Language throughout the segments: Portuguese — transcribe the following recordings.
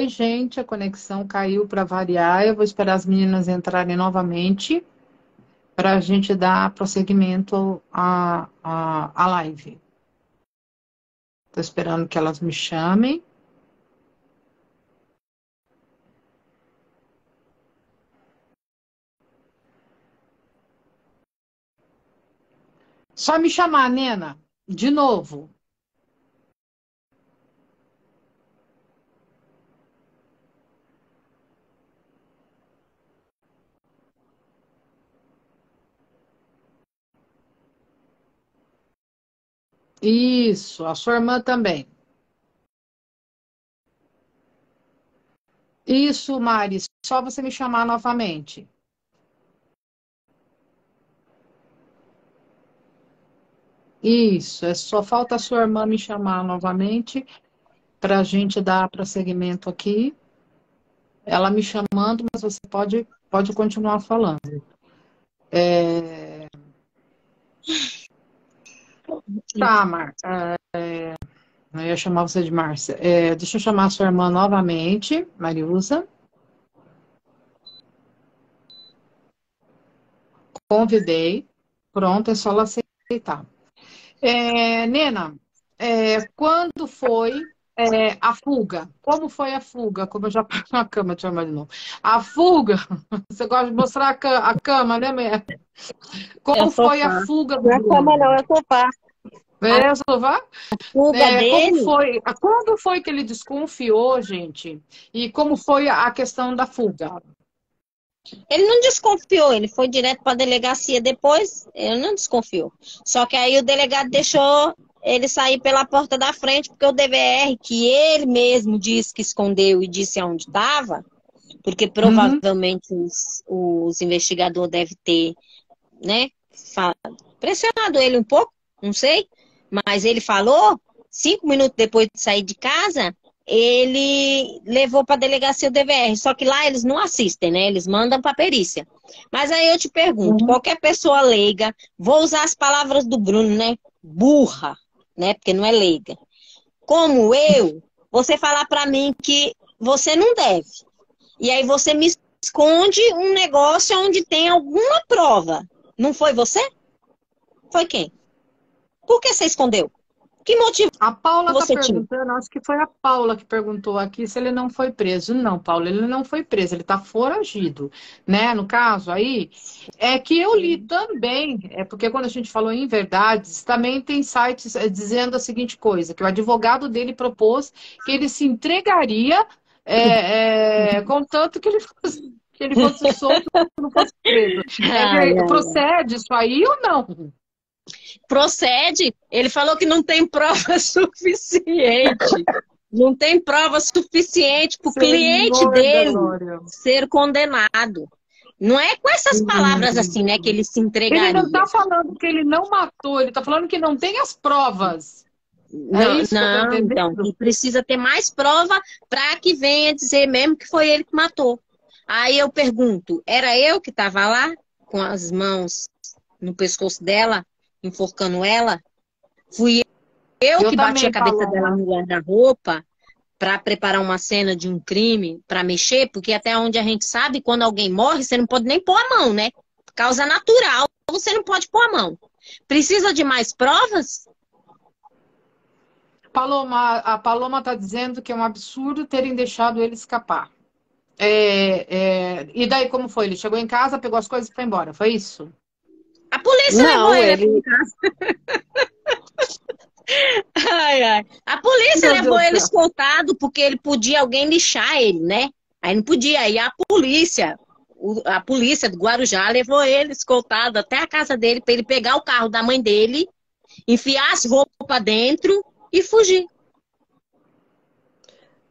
Oi, gente, a conexão caiu para variar. Eu vou esperar as meninas entrarem novamente para a gente dar prosseguimento à live. Estou esperando que elas me chamem. Só me chamar, Nena, de novo. Isso, a sua irmã também. Isso, Mari, só você me chamar novamente. Isso, é só falta a sua irmã me chamar novamente para a gente dar prosseguimento aqui. Ela me chamando, mas você pode continuar falando. Tá, eu ia chamar você de Márcia. Deixa eu chamar a sua irmã novamente, Mariusa. Convidei. Pronto, é só ela aceitar. Nena, quando foi a fuga? Como foi a fuga? Como eu já pago na cama, te chamar de novo. A fuga, você gosta de mostrar a cama, né, Mé? É o Como foi a sofá. fuga do Não é cama, Bruno? não, é o sofá. É, sofá? Fuga Como dele, foi? Quando foi que ele desconfiou, gente? E como foi a questão da fuga? ele não desconfiou, ele foi direto para a delegacia depois, ele não desconfiou. Só que aí o delegado deixou ele sair pela porta da frente, porque o DVR, que ele mesmo disse que escondeu e disse aonde estava, porque Uhum. provavelmente os investigadores devem ter, né, pressionado ele um pouco, não sei, mas ele falou, 5 minutos depois de sair de casa, ele levou para a delegacia o DVR, só que lá eles não assistem, né? Eles mandam para perícia. Mas aí eu te pergunto, Uhum. qualquer pessoa leiga, vou usar as palavras do Bruno, né? Burra, né? Porque não é leiga. Como eu, você falar para mim que você não deve. E aí você me esconde um negócio onde tem alguma prova. Não foi você? Foi quem? Por que você escondeu? Que motivo A Paula está você tinha? perguntando, acho que foi a Paula que perguntou aqui se ele não foi preso. Não, Paula, ele não foi preso, ele está foragido, né? No caso aí, é que eu li também, porque quando a gente falou em verdades, também tem sites dizendo a seguinte coisa, que o advogado dele propôs que ele se entregaria, contanto que ele fosse solto, que não fosse preso. Ai, ai. Procede isso aí ou não? Procede. Ele falou que não tem prova suficiente. Não tem prova suficiente para o cliente Senhor da dele glória. ser condenado. Não é com essas palavras assim, né, que ele se Ele não entregaria. está falando que ele não matou, ele está falando que não tem as provas. É Não, isso que eu estou não, então, entendendo? que precisa ter mais prova para que venha dizer mesmo que foi ele que matou. Aí eu pergunto, era eu que estava lá com as mãos no pescoço dela, enforcando ela? Fui eu Eu que bati a também, cabeça dela Paloma. no guarda-roupa para preparar uma cena de um crime, para mexer, porque até onde a gente sabe, quando alguém morre, você não pode nem pôr a mão, né? Causa natural, você não pode pôr a mão. Precisa de mais provas? Paloma, a Paloma está dizendo que é um absurdo terem deixado ele escapar. E daí, como foi? Ele chegou em casa, pegou as coisas e foi embora, foi isso? A polícia levou Não, ele até em ele. casa. Ai, ai. A polícia Meu levou Deus do ele céu. escoltado porque ele podia alguém lixar ele, né? Aí não podia. Aí a polícia, a polícia do Guarujá levou ele escoltado até a casa dele para ele pegar o carro da mãe dele, enfiar as roupas dentro e fugir.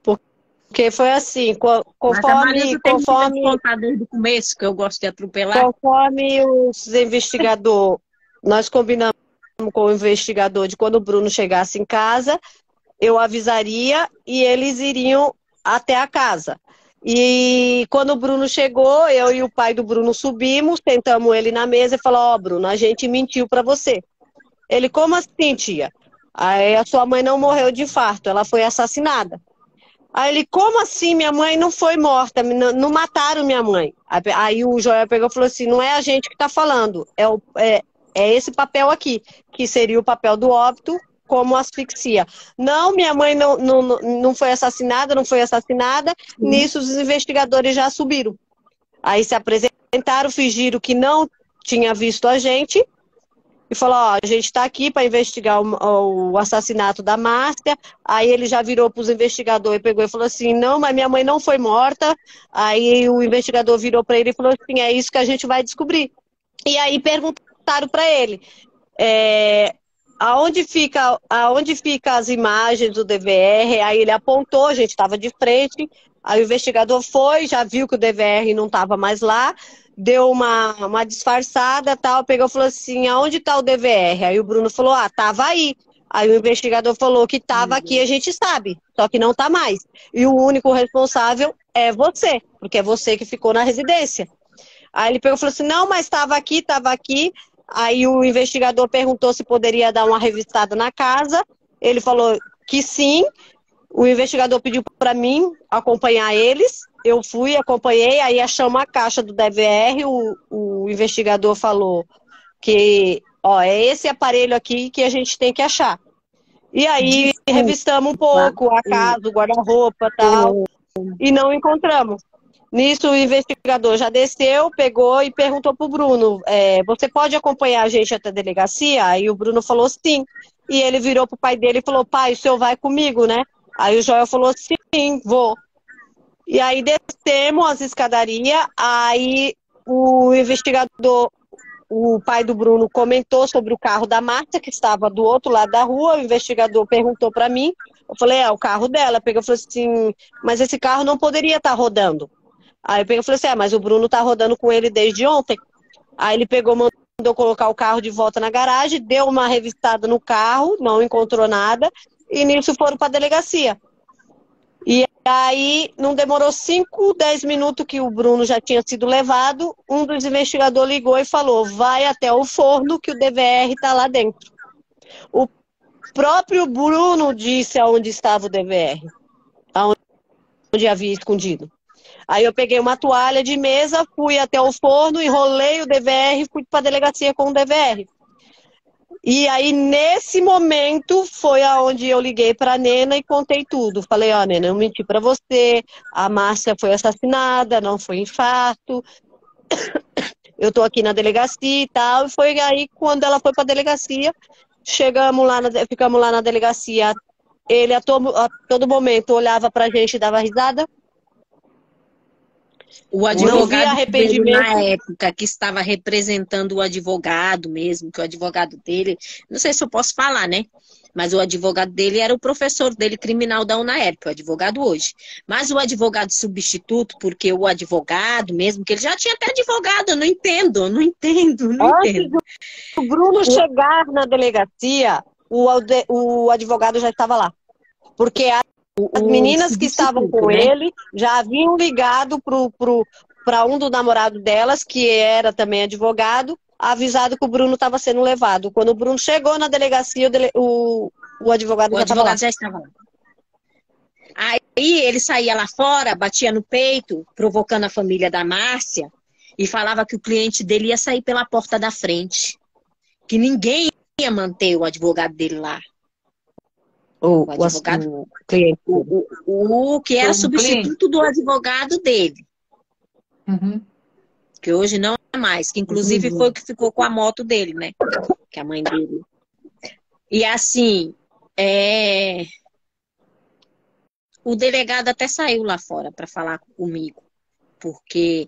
Porque foi assim, Mas a conforme, Marisa termina de conforme, contar desde o começo, que eu gosto de atropelar. conforme os investigadores, nós combinamos com o investigador de quando o Bruno chegasse em casa, eu avisaria e eles iriam até a casa. E quando o Bruno chegou, eu e o pai do Bruno subimos, sentamos ele na mesa e falou: Ó, Bruno, a gente mentiu para você. Ele, como assim, tia? Aí a sua mãe não morreu de infarto, ela foi assassinada. Aí ele, como assim? Minha mãe não foi morta, não mataram minha mãe. Aí o Joel pegou e falou assim, não é a gente que está falando, é esse papel aqui, que seria o papel do óbito como asfixia. Não, minha mãe não foi assassinada, não foi assassinada. Nisso os investigadores já subiram. Aí se apresentaram, fingiram que não tinha visto a gente e falou, ó, a gente está aqui para investigar o assassinato da Márcia. Aí ele já virou para os investigadores e pegou e falou assim, não, mas minha mãe não foi morta. Aí o investigador virou para ele e falou assim, é isso que a gente vai descobrir. E aí perguntaram para ele, aonde fica as imagens do DVR? Aí ele apontou, a gente estava de frente. Aí o investigador foi, já viu que o DVR não estava mais lá, deu uma disfarçada, tal, pegou e falou assim, aonde está o DVR? Aí o Bruno falou, estava aí. Aí o investigador falou que estava aqui, a gente sabe, só que não está mais. E o único responsável é você, porque é você que ficou na residência. Aí ele pegou e falou assim, não, mas estava aqui, estava aqui. Aí o investigador perguntou se poderia dar uma revistada na casa. Ele falou que sim. O investigador pediu para mim acompanhar eles. Eu fui, acompanhei, aí achamos a caixa do DVR. O investigador falou que, ó, é esse aparelho aqui que a gente tem que achar. E aí revistamos um pouco a casa, o guarda-roupa e tal, e não encontramos. Nisso o investigador já desceu, pegou e perguntou pro Bruno, você pode acompanhar a gente até a delegacia? Aí o Bruno falou sim. E ele virou pro pai dele e falou, pai, o senhor vai comigo, né? Aí o Joel falou, sim, vou. E aí descemos as escadarias, aí o investigador, o pai do Bruno comentou sobre o carro da Márcia, que estava do outro lado da rua, o investigador perguntou para mim, eu falei, o carro dela. Pegou e falou assim, mas esse carro não poderia estar rodando. Aí eu peguei e falei assim, mas o Bruno tá rodando com ele desde ontem. Aí ele pegou, mandou colocar o carro de volta na garagem, deu uma revistada no carro, não encontrou nada, e nisso foram para a delegacia. E aí não demorou 5, 10 minutos que o Bruno já tinha sido levado, um dos investigadores ligou e falou, vai até o forno que o DVR tá lá dentro. O próprio Bruno disse aonde estava o DVR, aonde havia escondido. Aí eu peguei uma toalha de mesa, fui até o forno, enrolei o DVR e fui para a delegacia com o DVR. E aí, nesse momento, foi aonde eu liguei para a Nena e contei tudo. Falei, Nena, eu menti para você, a Márcia foi assassinada, não foi infarto, eu tô aqui na delegacia e tal. E foi aí, quando ela foi para a delegacia, ficamos lá na delegacia, ele a todo momento olhava para a gente e dava risada. O advogado dele, na época, que estava representando o advogado mesmo, que o advogado dele, não sei se eu posso falar, né? Mas o advogado dele era o professor dele criminal da UNAERP, o advogado hoje. Mas o advogado substituto, porque o advogado mesmo, que ele já tinha até advogado, eu não entendo. Antes do Bruno chegar na delegacia, o advogado já estava lá. Porque as meninas que estavam com ele já haviam ligado para um do namorado delas, que era também advogado, avisado que o Bruno estava sendo levado. Quando o Bruno chegou na delegacia, o advogado já estava lá. Aí ele saía lá fora, batia no peito, provocando a família da Márcia, e falava que o cliente dele ia sair pela porta da frente. Que ninguém ia manter o advogado dele lá. O advogado, o que era substituto do advogado dele. Uhum. Que hoje não é mais. Que inclusive foi o que ficou com a moto dele, né? Que a mãe dele. E assim, o delegado até saiu lá fora para falar comigo. Porque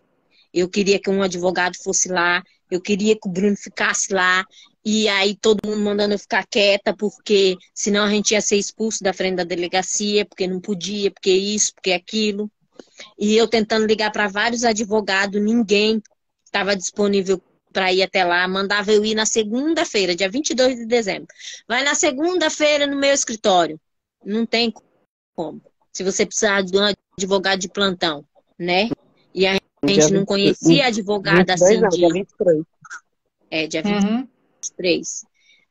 eu queria que um advogado fosse lá. Eu queria que o Bruno ficasse lá. E aí todo mundo mandando eu ficar quieta, porque senão a gente ia ser expulso da frente da delegacia, porque não podia, porque isso, porque aquilo. E eu tentando ligar para vários advogados, ninguém estava disponível para ir até lá. Mandava eu ir na segunda-feira, dia 22 de dezembro. Vai na segunda-feira no meu escritório. Não tem como. Se você precisar de um advogado de plantão, né? E a gente não conhecia advogada assim. Dia 23. Dia 23.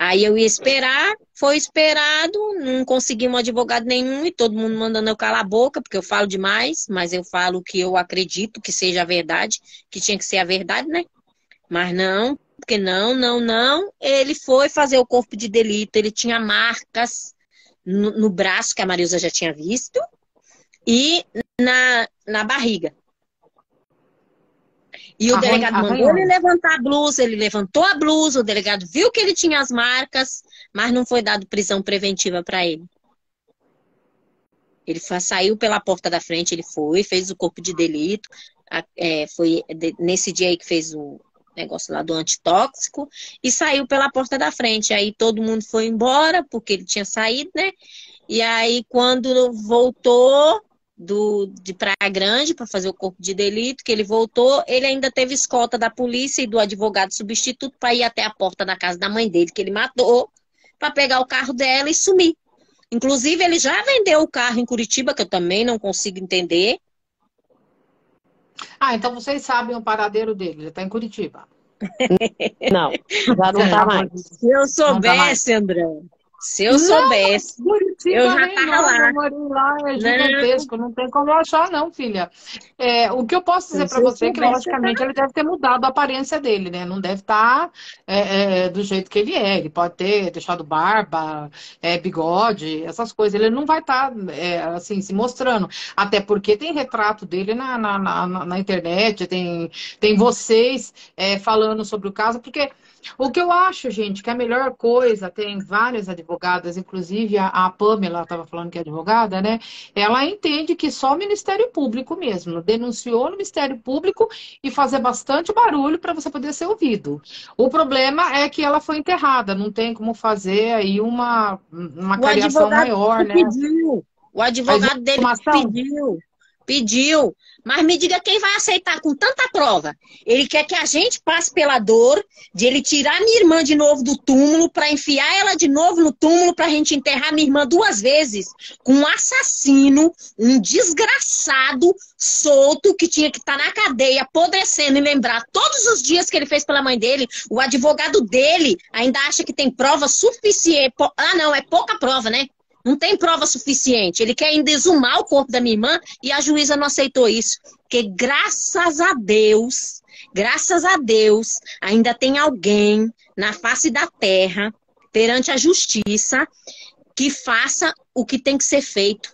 Aí eu ia esperar, foi esperado, não conseguimos advogado nenhum e todo mundo mandando eu calar a boca, porque eu falo demais, mas eu falo o que eu acredito que seja a verdade, que tinha que ser a verdade, né? Mas não, porque não. Ele foi fazer o corpo de delito, ele tinha marcas no braço, que a Marilza já tinha visto, e na barriga. E o delegado mandou ele Arranhões. levantar a blusa, ele levantou a blusa, o delegado viu que ele tinha as marcas, mas não foi dado prisão preventiva para ele. Ele saiu pela porta da frente, ele foi, fez o corpo de delito, foi nesse dia aí que fez o negócio lá do antitóxico, e saiu pela porta da frente. Aí todo mundo foi embora, porque ele tinha saído, né? E aí, quando voltou de Praia Grande para fazer o corpo de delito, que ele voltou, ele ainda teve escolta da polícia e do advogado substituto para ir até a porta da casa da mãe dele, que ele matou, para pegar o carro dela e sumir. Inclusive, ele já vendeu o carro em Curitiba, que eu também não consigo entender. Ah, então vocês sabem o paradeiro dele, ele está em Curitiba. Não, já não tá mais. Se eu Não tá mais. soubesse, André, se eu soubesse, Curitiba eu já é tava enorme, lá. eu morei lá, é Não, gigantesco, não tem como achar, não, filha. O que eu posso dizer para se eu você é que, soubesse, eu logicamente, ele deve ter mudado a aparência dele, né? Não deve estar do jeito que ele é. Ele pode ter deixado barba, bigode, essas coisas. Ele não vai estar, assim, se mostrando. Até porque tem retrato dele na internet, tem vocês falando sobre o caso, porque. O que eu acho, gente, que a melhor coisa, tem várias advogadas, inclusive a Pamela estava falando que é advogada, né? Ela entende que só o Ministério Público mesmo, denunciou no Ministério Público e fazer bastante barulho para você poder ser ouvido. O problema é que ela foi enterrada, não tem como fazer aí uma o cariação advogado maior, né? pediu. O A advogado dele exumação. pediu. Mas me diga quem vai aceitar com tanta prova. Ele quer que a gente passe pela dor de ele tirar minha irmã de novo do túmulo para enfiar ela de novo no túmulo para a gente enterrar minha irmã 2 vezes com um assassino, um desgraçado solto que tinha que estar na cadeia apodrecendo e lembrar todos os dias que ele fez pela mãe dele. O advogado dele ainda acha que tem prova suficiente. Ah, não, é pouca prova, né? Não tem prova suficiente. Ele quer ainda exumar o corpo da minha irmã e a juíza não aceitou isso. Porque graças a Deus, ainda tem alguém na face da terra, perante a justiça, que faça o que tem que ser feito.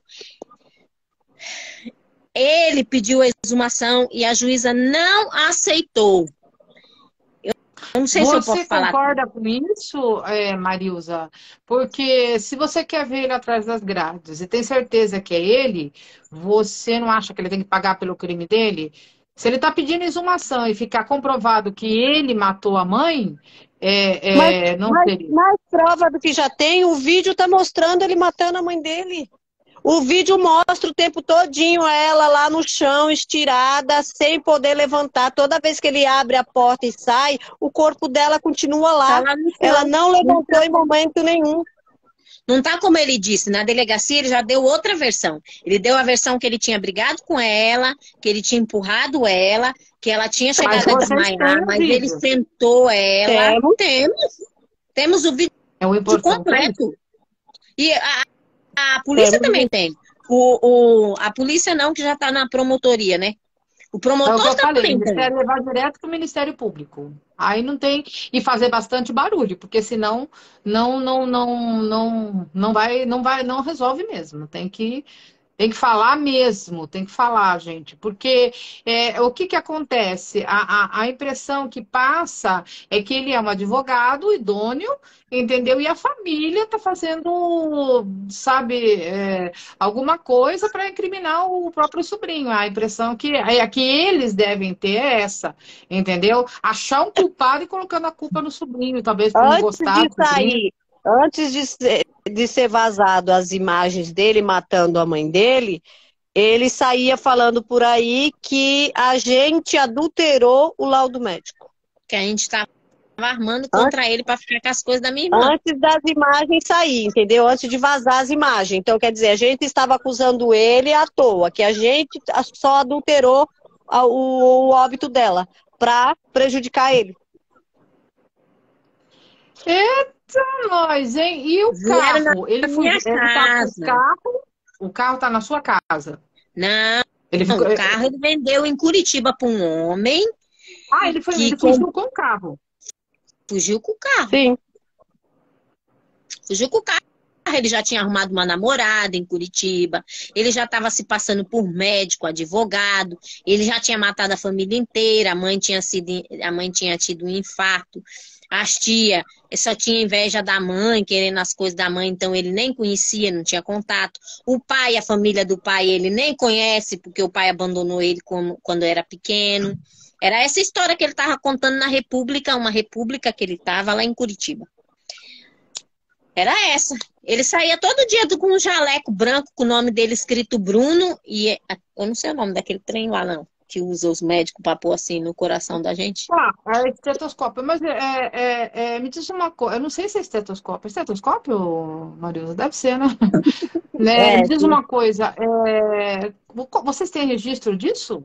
Ele pediu a exumação e a juíza não aceitou. Eu não sei se eu posso falar. Você concorda com isso, Marilza? Porque se você quer ver ele atrás das grades e tem certeza que é ele, você não acha que ele tem que pagar pelo crime dele? Se ele está pedindo exumação e ficar comprovado que ele matou a mãe, não seria. Mais prova do que já tem, o vídeo tá mostrando ele matando a mãe dele. O vídeo mostra o tempo todinho ela lá no chão, estirada, sem poder levantar. Toda vez que ele abre a porta e sai, o corpo dela continua lá. Ela não levantou em momento nenhum. Não tá como ele disse, na delegacia ele já deu outra versão. Ele deu a versão que ele tinha brigado com ela, que ele tinha empurrado ela, que ela tinha chegado a desmaiar, mas ele sentou ela. Temos o vídeo completo. E a polícia também tem. A polícia não, que já está na promotoria, né? O promotor também tem. Quer levar direto para o Ministério Público. Aí não tem. E fazer bastante barulho, porque senão não resolve mesmo. Tem que falar mesmo, tem que falar, gente, porque o que acontece? A impressão que passa é que ele é um advogado idôneo, entendeu? E a família está fazendo, sabe, alguma coisa para incriminar o próprio sobrinho. A impressão que eles devem ter é essa, entendeu? Achar um culpado e colocando a culpa no sobrinho, talvez por não gostar do sobrinho. Antes de ser vazado as imagens dele matando a mãe dele, ele saía falando por aí que a gente adulterou o laudo médico. Que a gente estava armando contra ele para ficar com as coisas da minha irmã. Antes das imagens sair, entendeu? Antes de vazar as imagens. Então, quer dizer, a gente estava acusando ele à toa, que a gente só adulterou o óbito dela para prejudicar ele. Eita, nós, hein? E o Vieram na carro? Ele minha fugiu. Ele tá com o casa. carro? O carro tá na sua casa. Não, Ele ficou. o carro ele vendeu em Curitiba para um homem Ah, que ele fugiu com o carro. fugiu com o carro. Sim. Fugiu com o carro. Ele já tinha arrumado uma namorada em Curitiba. Ele já estava se passando por médico, advogado. Ele já tinha matado a família inteira. A mãe tinha tido um infarto. As tia só tinha inveja da mãe, querendo as coisas da mãe, então ele nem conhecia, não tinha contato. O pai, a família do pai, ele nem conhece, porque o pai abandonou ele quando era pequeno. Era essa história que ele estava contando na República, uma república que ele estava lá em Curitiba. Era essa. Ele saía todo dia com um jaleco branco com o nome dele escrito Bruno e eu não sei o nome daquele trem lá não, que usa os médicos para pôr assim no coração da gente. Ah, é estetoscópio. Mas me diz uma coisa. Eu não sei se é estetoscópio. É estetoscópio, Marisa? Deve ser, né? Né? É, Me diz sim. uma coisa. Vocês têm registro disso?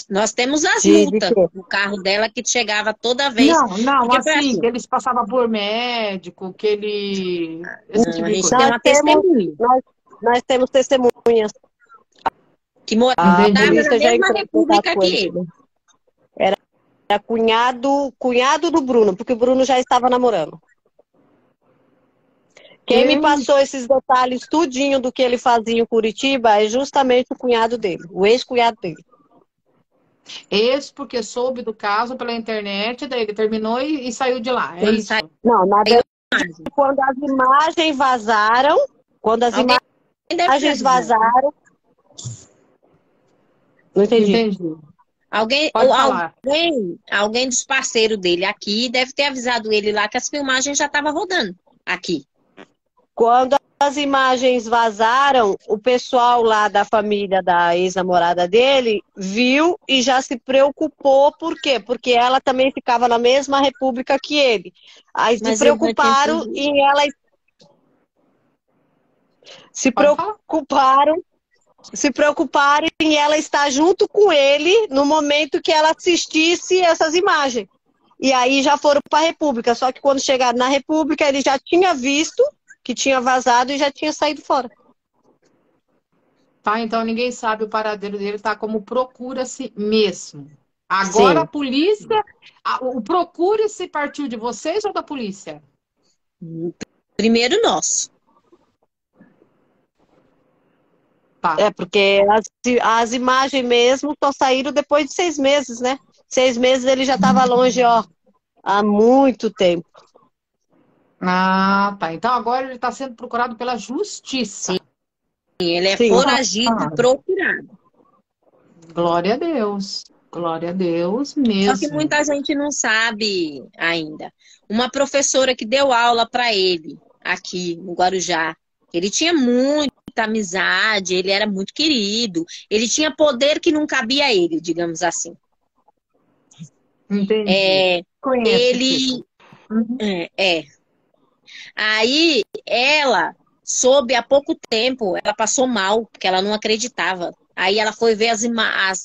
Nós temos as De multas quê? no carro dela que chegava toda vez. Não, Porque foi assim, assim, que eles passavam por médico, que ele. Esse tipo a de gente coisa. tem Nós uma temos, testemunha nós, nós temos testemunhas. que morava A Entendi. na polícia já mesma entrou em contato república com que ele ele. também. Era cunhado do Bruno, porque o Bruno já estava namorando. Quem me E passou esses detalhes tudinho do que ele fazia em Curitiba é justamente o cunhado dele, o ex-cunhado dele. esse, porque soube do caso pela internet, daí ele terminou e saiu de lá. É Quando saiu Não, na a verdade, imagem. quando as imagens vazaram, quando as Alguém deve ter imagens avisado. vazaram, não entendi. entendi. Alguém, ou Pode falar. alguém dos parceiros dele aqui deve ter avisado ele lá que as filmagens já estavam rodando aqui. Quando as imagens vazaram, o pessoal lá da família da ex-namorada dele viu e já se preocupou. Por quê? Porque ela também ficava na mesma república que ele. Aí Mas ele já tinha fugido. Se Pode falar. preocuparam, se preocuparam em ela estar junto com ele no momento que ela assistisse essas imagens. E aí já foram para a República. Só que quando chegaram na República, ele já tinha visto que tinha vazado e já tinha saído fora. Tá, então ninguém sabe o paradeiro dele, tá como procura-se mesmo. Agora a Sim. polícia, o procura-se partiu de vocês ou da polícia? Primeiro nós. Tá. É, porque as imagens mesmo só saíram depois de 6 meses, né? 6 meses ele já estava longe, ó, há muito tempo. Ah, tá. Então agora ele está sendo procurado pela justiça. Sim. Ele é Sim. foragido e procurado. Glória a Deus. Glória a Deus Só que mesmo. muita gente não sabe ainda. Uma professora que deu aula para ele aqui no Guarujá, ele tinha muita amizade, ele era muito querido, ele tinha poder que não cabia a ele, digamos assim. Entendi. Conheço esse Ele tipo. Uhum. Aí ela soube há pouco tempo, ela passou mal, porque ela não acreditava. Aí ela foi ver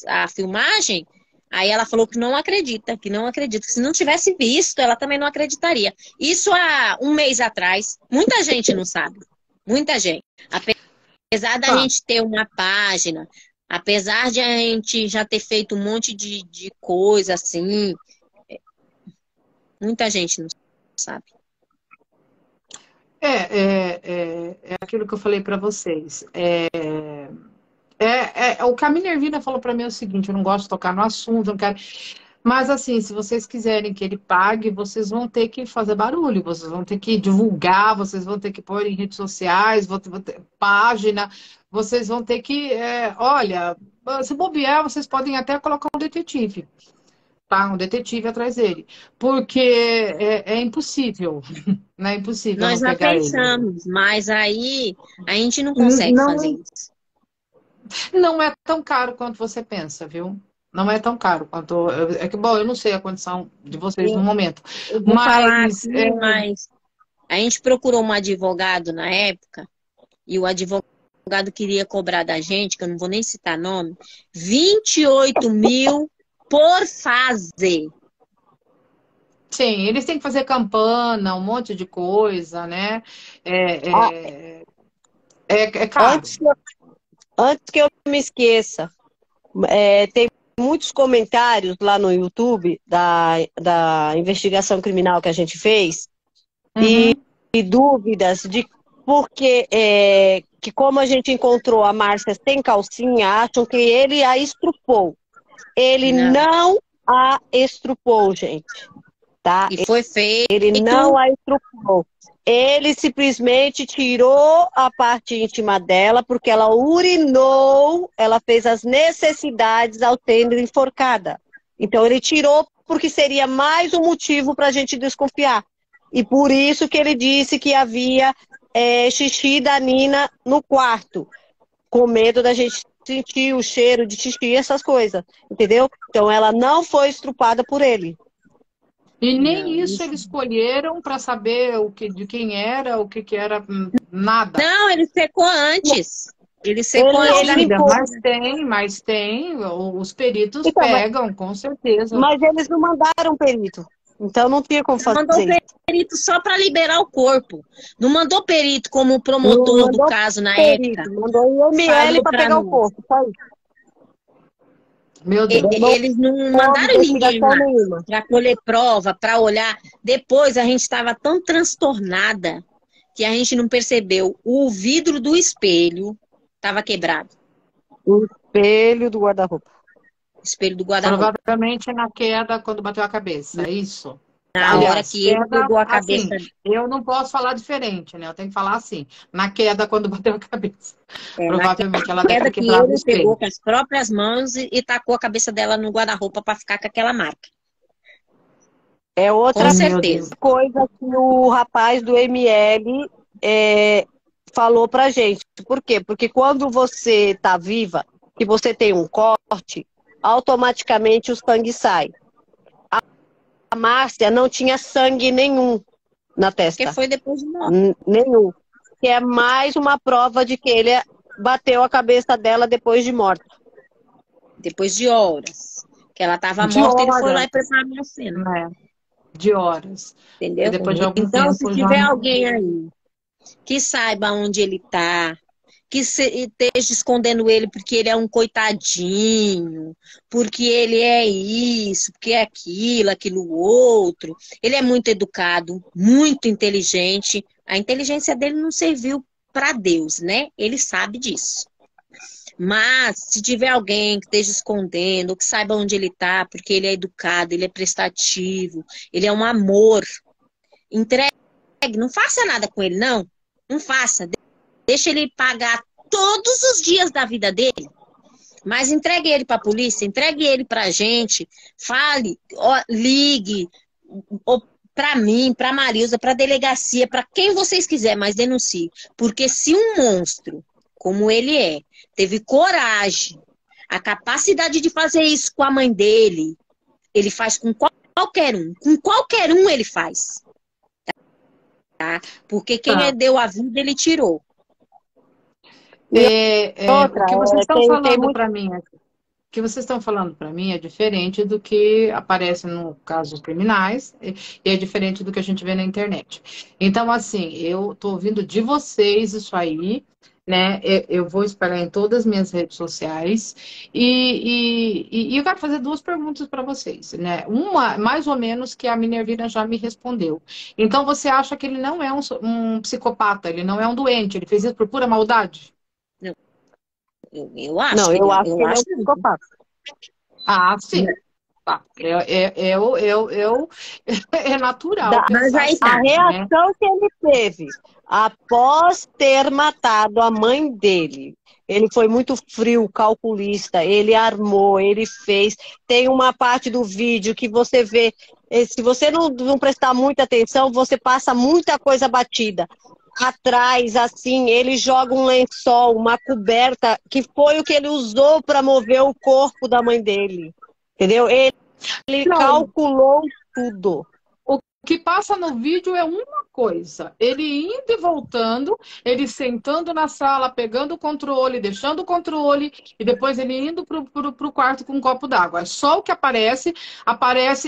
a filmagem, aí ela falou que não acredita, que se não tivesse visto, ela também não acreditaria. Isso há um mês atrás. Muita gente não sabe. Muita gente. Apesar da gente ter uma página, apesar de a gente já ter feito um monte de coisa assim, muita gente não sabe. É aquilo que eu falei para vocês. O Camille Ervina falou para mim o seguinte: eu não gosto de tocar no assunto, não quero. Mas assim, se vocês quiserem que ele pague, vocês vão ter que fazer barulho, vocês vão ter que divulgar, vocês vão ter que pôr em redes sociais, vão ter página, vocês vão ter que, olha, se bobear, vocês podem até colocar um detetive, tá? Um detetive atrás dele, porque é impossível, não é impossível Nós não já pegar ele. pensamos, mas aí a gente não consegue fazer isso. Não é tão caro quanto você pensa, viu? Não é tão caro quanto. É que, bom, eu não sei a condição de vocês no momento. Eu vou falar Mas. aqui, mas a gente procurou um advogado na época, e o advogado queria cobrar da gente, que eu não vou nem citar nome, 28 mil por fase. Sim, eles têm que fazer campana, um monte de coisa, né? Ah, É, é caro. antes, antes que eu me esqueça, tem muitos comentários lá no YouTube da investigação criminal que a gente fez Uhum. e dúvidas de por que, que como a gente encontrou a Márcia sem calcinha, acham que ele a estrupou. Ele Não. não a estrupou, gente, tá? E foi feito. Ele não a estrupou. Ele simplesmente tirou a parte íntima dela porque ela urinou, ela fez as necessidades ao sendo enforcada. Então ele tirou porque seria mais um motivo para a gente desconfiar. E por isso que ele disse que havia xixi da Nina no quarto, com medo da gente sentir o cheiro de xixi e essas coisas, entendeu? Então ela não foi estrupada por ele. E Não, nem isso isso. eles escolheram para saber o que, de quem era, o que era, nada. Não, ele secou antes. Ele secou Ele, antes Não, da ele filha, limpou. mas tem, os peritos Então, pegam, com certeza. mas eles não mandaram perito. Então não tinha como mandou fazer isso. perito só para liberar o corpo. Não mandou perito como o Não promotor do mandou caso na época perito, mandou o IML falou para para pegar o nós. corpo. Só isso. Meu Entendeu? Deus. Não Eles não houve mandaram ninguém investigação lá nenhuma. para colher prova, para olhar. Depois a gente estava tão transtornada que a gente não percebeu. O vidro do espelho estava quebrado. O espelho do guarda-roupa. O espelho do guarda-roupa. Provavelmente na queda quando bateu a cabeça, é isso? Na hora Aliás, que ele queda, pegou a assim, cabeça. eu não posso falar diferente, né? Eu tenho que falar assim, na queda quando bateu a cabeça. Na Provavelmente ela deve queda ter que quebrado o ele pegou espelho. com as próprias mãos e tacou a cabeça dela no guarda-roupa para ficar com aquela marca. É Com outra Meu Deus. certeza. coisa que o rapaz do ML falou pra gente. Por quê? Porque quando você tá viva, que você tem um corte, automaticamente o sangue sai. A Márcia não tinha sangue nenhum na Porque testa. foi depois de morte. Nenhum. Que é mais uma prova de que ele bateu a cabeça dela depois de morta. Depois de horas. Que ela estava De morta, ele foi lá horas, e preparou a cena. né? De horas. E Entendeu? depois de algum Então, se tempo já tiver não. alguém aí que saiba onde ele está, que esteja escondendo ele porque ele é um coitadinho, porque ele é isso, porque é aquilo, aquilo outro. Ele é muito educado, muito inteligente. A inteligência dele não serviu para Deus, né? Ele sabe disso. Mas, se tiver alguém que esteja escondendo, que saiba onde ele está, porque ele é educado, ele é prestativo, ele é um amor, entregue, não faça nada com ele, não. Não faça. Deixa ele pagar todos os dias da vida dele. Mas entregue ele para a polícia, entregue ele para a gente, fale, ó, ligue para mim, para a Marilza, para a delegacia, para quem vocês quiserem, mas denuncie. Porque se um monstro, como ele é, teve coragem, a capacidade de fazer isso com a mãe dele, ele faz com qualquer um. Com qualquer um ele faz. Tá? Porque quem Tá. deu a vida, ele tirou. Outra, O que vocês estão tem falando muito. para mim aqui, o que vocês estão falando para mim é diferente do que aparece no casos criminais e é diferente do que a gente vê na internet. Então, assim, eu estou ouvindo de vocês isso aí, né? Eu vou espalhar em todas as minhas redes sociais e eu quero fazer duas perguntas para vocês, né? Uma, mais ou menos, que a Minervina já me respondeu. Então, você acha que ele não é um psicopata, ele não é um doente, ele fez isso por pura maldade? Eu acho Não, que eu ele, acho que eu ele é acho um que psicopata. Ah, sim. Tá. É natural mas pensar aí A tá. assim, né? reação que ele teve após ter matado a mãe dele, ele foi muito frio, calculista, ele armou, ele fez. Tem uma parte do vídeo que você vê, se você não prestar muita atenção, você passa muita coisa batida. Atrás, assim, ele joga um lençol, uma coberta, que foi o que ele usou para mover o corpo da mãe dele. Entendeu? Ele Não, calculou tudo. o que passa no vídeo é uma coisa. Ele indo e voltando, ele sentando na sala, pegando o controle, deixando o controle, e depois ele indo pro quarto com um copo d'água. É só o que aparece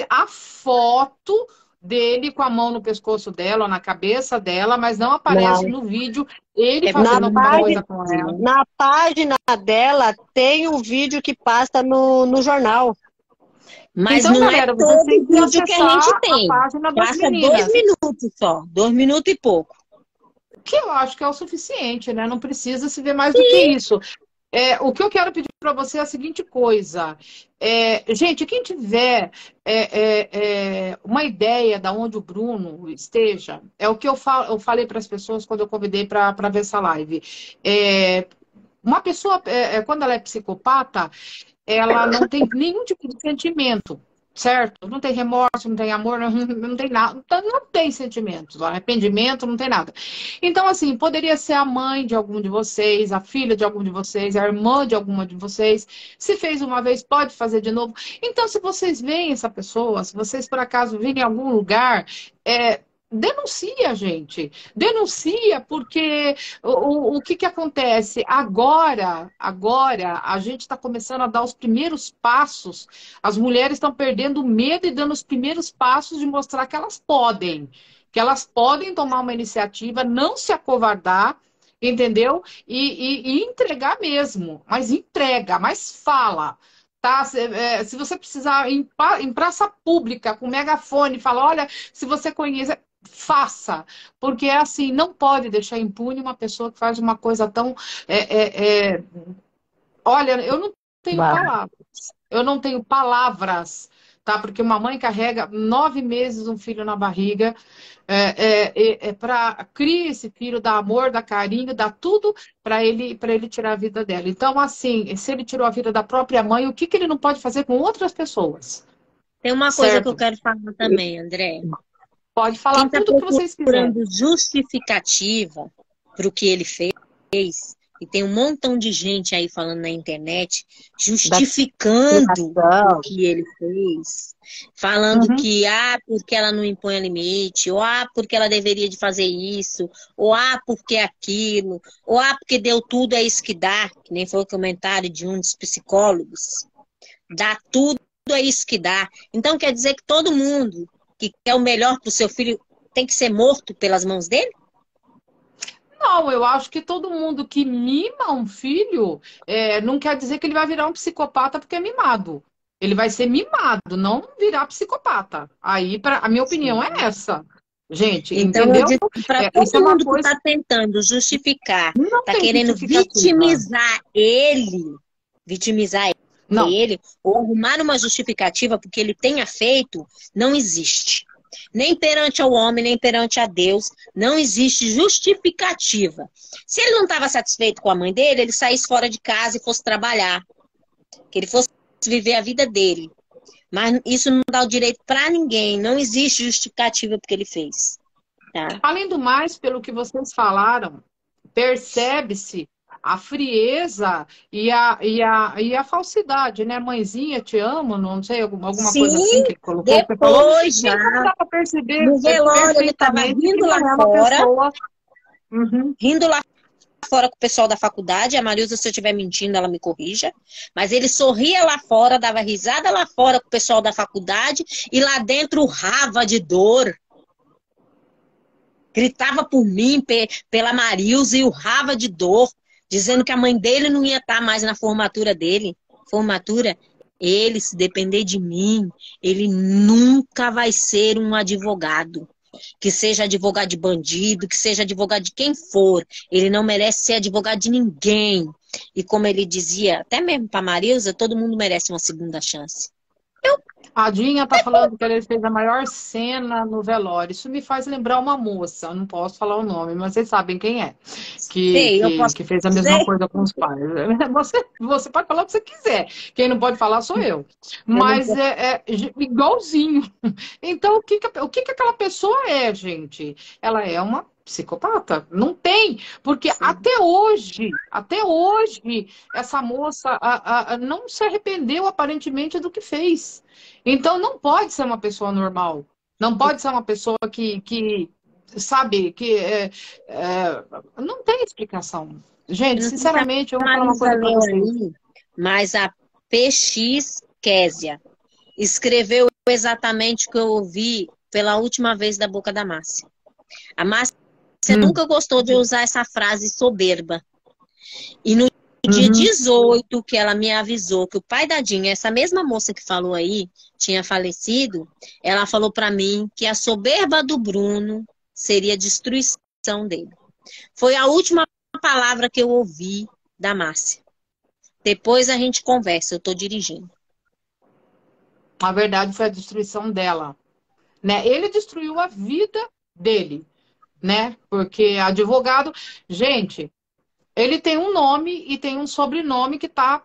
a foto dele com a mão no pescoço dela, ou na cabeça dela, mas não aparece Não. no vídeo ele É fazendo Na alguma página, coisa com ela. na página dela tem um vídeo que passa no jornal. Mas Então, não é galera, vocês têm todo que vídeo que a gente acessar a tem. página das Passa 2 meninas, minutos só, 2 minutos e pouco. que eu acho que é o suficiente, né? Não precisa se ver mais do que isso. O que eu quero pedir para você é a seguinte coisa. Gente, quem tiver uma ideia de onde o Bruno esteja, é o que eu falei para as pessoas quando eu convidei para ver essa live. Uma pessoa, quando ela é psicopata, ela não tem nenhum tipo de sentimento, certo? Não tem remorso, não tem amor, não tem nada, não tem sentimentos, arrependimento, não tem nada. Então, assim, poderia ser a mãe de algum de vocês, a filha de algum de vocês, a irmã de alguma de vocês. Se fez uma vez, pode fazer de novo. Então, se vocês veem essa pessoa, se vocês por acaso virem em algum lugar, denuncia, gente. Denuncia, porque o que acontece? Agora, a gente está começando a dar os primeiros passos. As mulheres estão perdendo o medo e dando os primeiros passos de mostrar que elas podem. Que elas podem tomar uma iniciativa, não se acovardar, entendeu? E entregar mesmo. Mas entrega, mas fala. Tá? Se você precisar em praça pública, com megafone, fala, olha, se você conhece, faça, porque é assim, não pode deixar impune uma pessoa que faz uma coisa tão. Olha, eu não tenho palavras. Eu não tenho palavras, tá? Porque uma mãe carrega 9 meses um filho na barriga, para criar esse filho, dar amor, dar carinho, dar tudo para ele tirar a vida dela. Então, assim, se ele tirou a vida da própria mãe, o que ele não pode fazer com outras pessoas? Tem uma coisa que eu Certo? quero falar também, André. Pode Quem falar está tudo o que vocês quiserem. procurando justificativa para o que ele fez, e tem um montão de gente aí falando na internet, justificando o que ele fez, falando que, porque ela não impõe limite, ou porque ela deveria de fazer isso, ou porque aquilo, ou porque deu tudo, é isso que dá, que nem foi o comentário de um dos psicólogos, dá tudo, é isso que dá. Então quer dizer que todo mundo que quer o melhor para o seu filho tem que ser morto pelas mãos dele? Não, eu acho que todo mundo que mima um filho não quer dizer que ele vai virar um psicopata porque é mimado. Ele vai ser mimado, não virar psicopata. Aí, a minha opinião é essa. Gente, então, entendeu? Para Isso é todo uma mundo coisa... que está tentando justificar, Não está tem querendo justificativa. vitimizar Não. ele, ou arrumar uma justificativa porque ele tenha feito, não existe. Nem perante ao homem, nem perante a Deus, não existe justificativa. Se ele não estava satisfeito com a mãe dele, ele saísse fora de casa e fosse trabalhar. Que ele fosse viver a vida dele. Mas isso não dá o direito para ninguém. Não existe justificativa porque ele fez. Tá? Além do mais, pelo que vocês falaram, percebe-se a frieza e a falsidade, né? Mãezinha, te amo, não sei, alguma coisa assim que ele colocou. Depois já. Então dá para perceber No velório ele estava rindo lá fora. Rindo lá fora com o pessoal da faculdade. A Marilza, se eu estiver mentindo, ela me corrija. Mas ele sorria lá fora, dava risada lá fora com o pessoal da faculdade e lá dentro urrava de dor. Gritava por mim, pela Marilza e urrava de dor, dizendo que a mãe dele não ia estar mais na formatura dele. Formatura, ele, se depender de mim, ele nunca vai ser um advogado. Que seja advogado de bandido, que seja advogado de quem for. Ele não merece ser advogado de ninguém. E como ele dizia, até mesmo para Marilza, todo mundo merece uma segunda chance. A Dinha tá falando que ele fez a maior cena no velório. Isso me faz lembrar uma moça, não posso falar o nome, mas vocês sabem quem é. Que fez a mesma coisa com os pais. Você pode falar o que você quiser. Quem não pode falar sou eu. Mas é igualzinho. Então, o que aquela pessoa é, gente? Ela é uma psicopata? Não tem, porque até hoje, essa moça não se arrependeu aparentemente do que fez. Então não pode ser uma pessoa normal, não pode ser uma pessoa que sabe, que não tem explicação. Gente, sinceramente, eu vou falar uma coisa para vocês. Mas a PX Késia escreveu exatamente o que eu ouvi pela última vez da boca da Márcia. A Márcia nunca gostou de usar essa frase soberba. E no dia 18, que ela me avisou que o pai da Dinha, essa mesma moça que falou aí, tinha falecido, ela falou para mim que a soberba do Bruno seria a destruição dele. Foi a última palavra que eu ouvi da Márcia. Depois a gente conversa, eu estou dirigindo. Na verdade, foi a destruição dela, né? Ele destruiu a vida dele, né? Porque advogado... Gente, ele tem um nome e tem um sobrenome que tá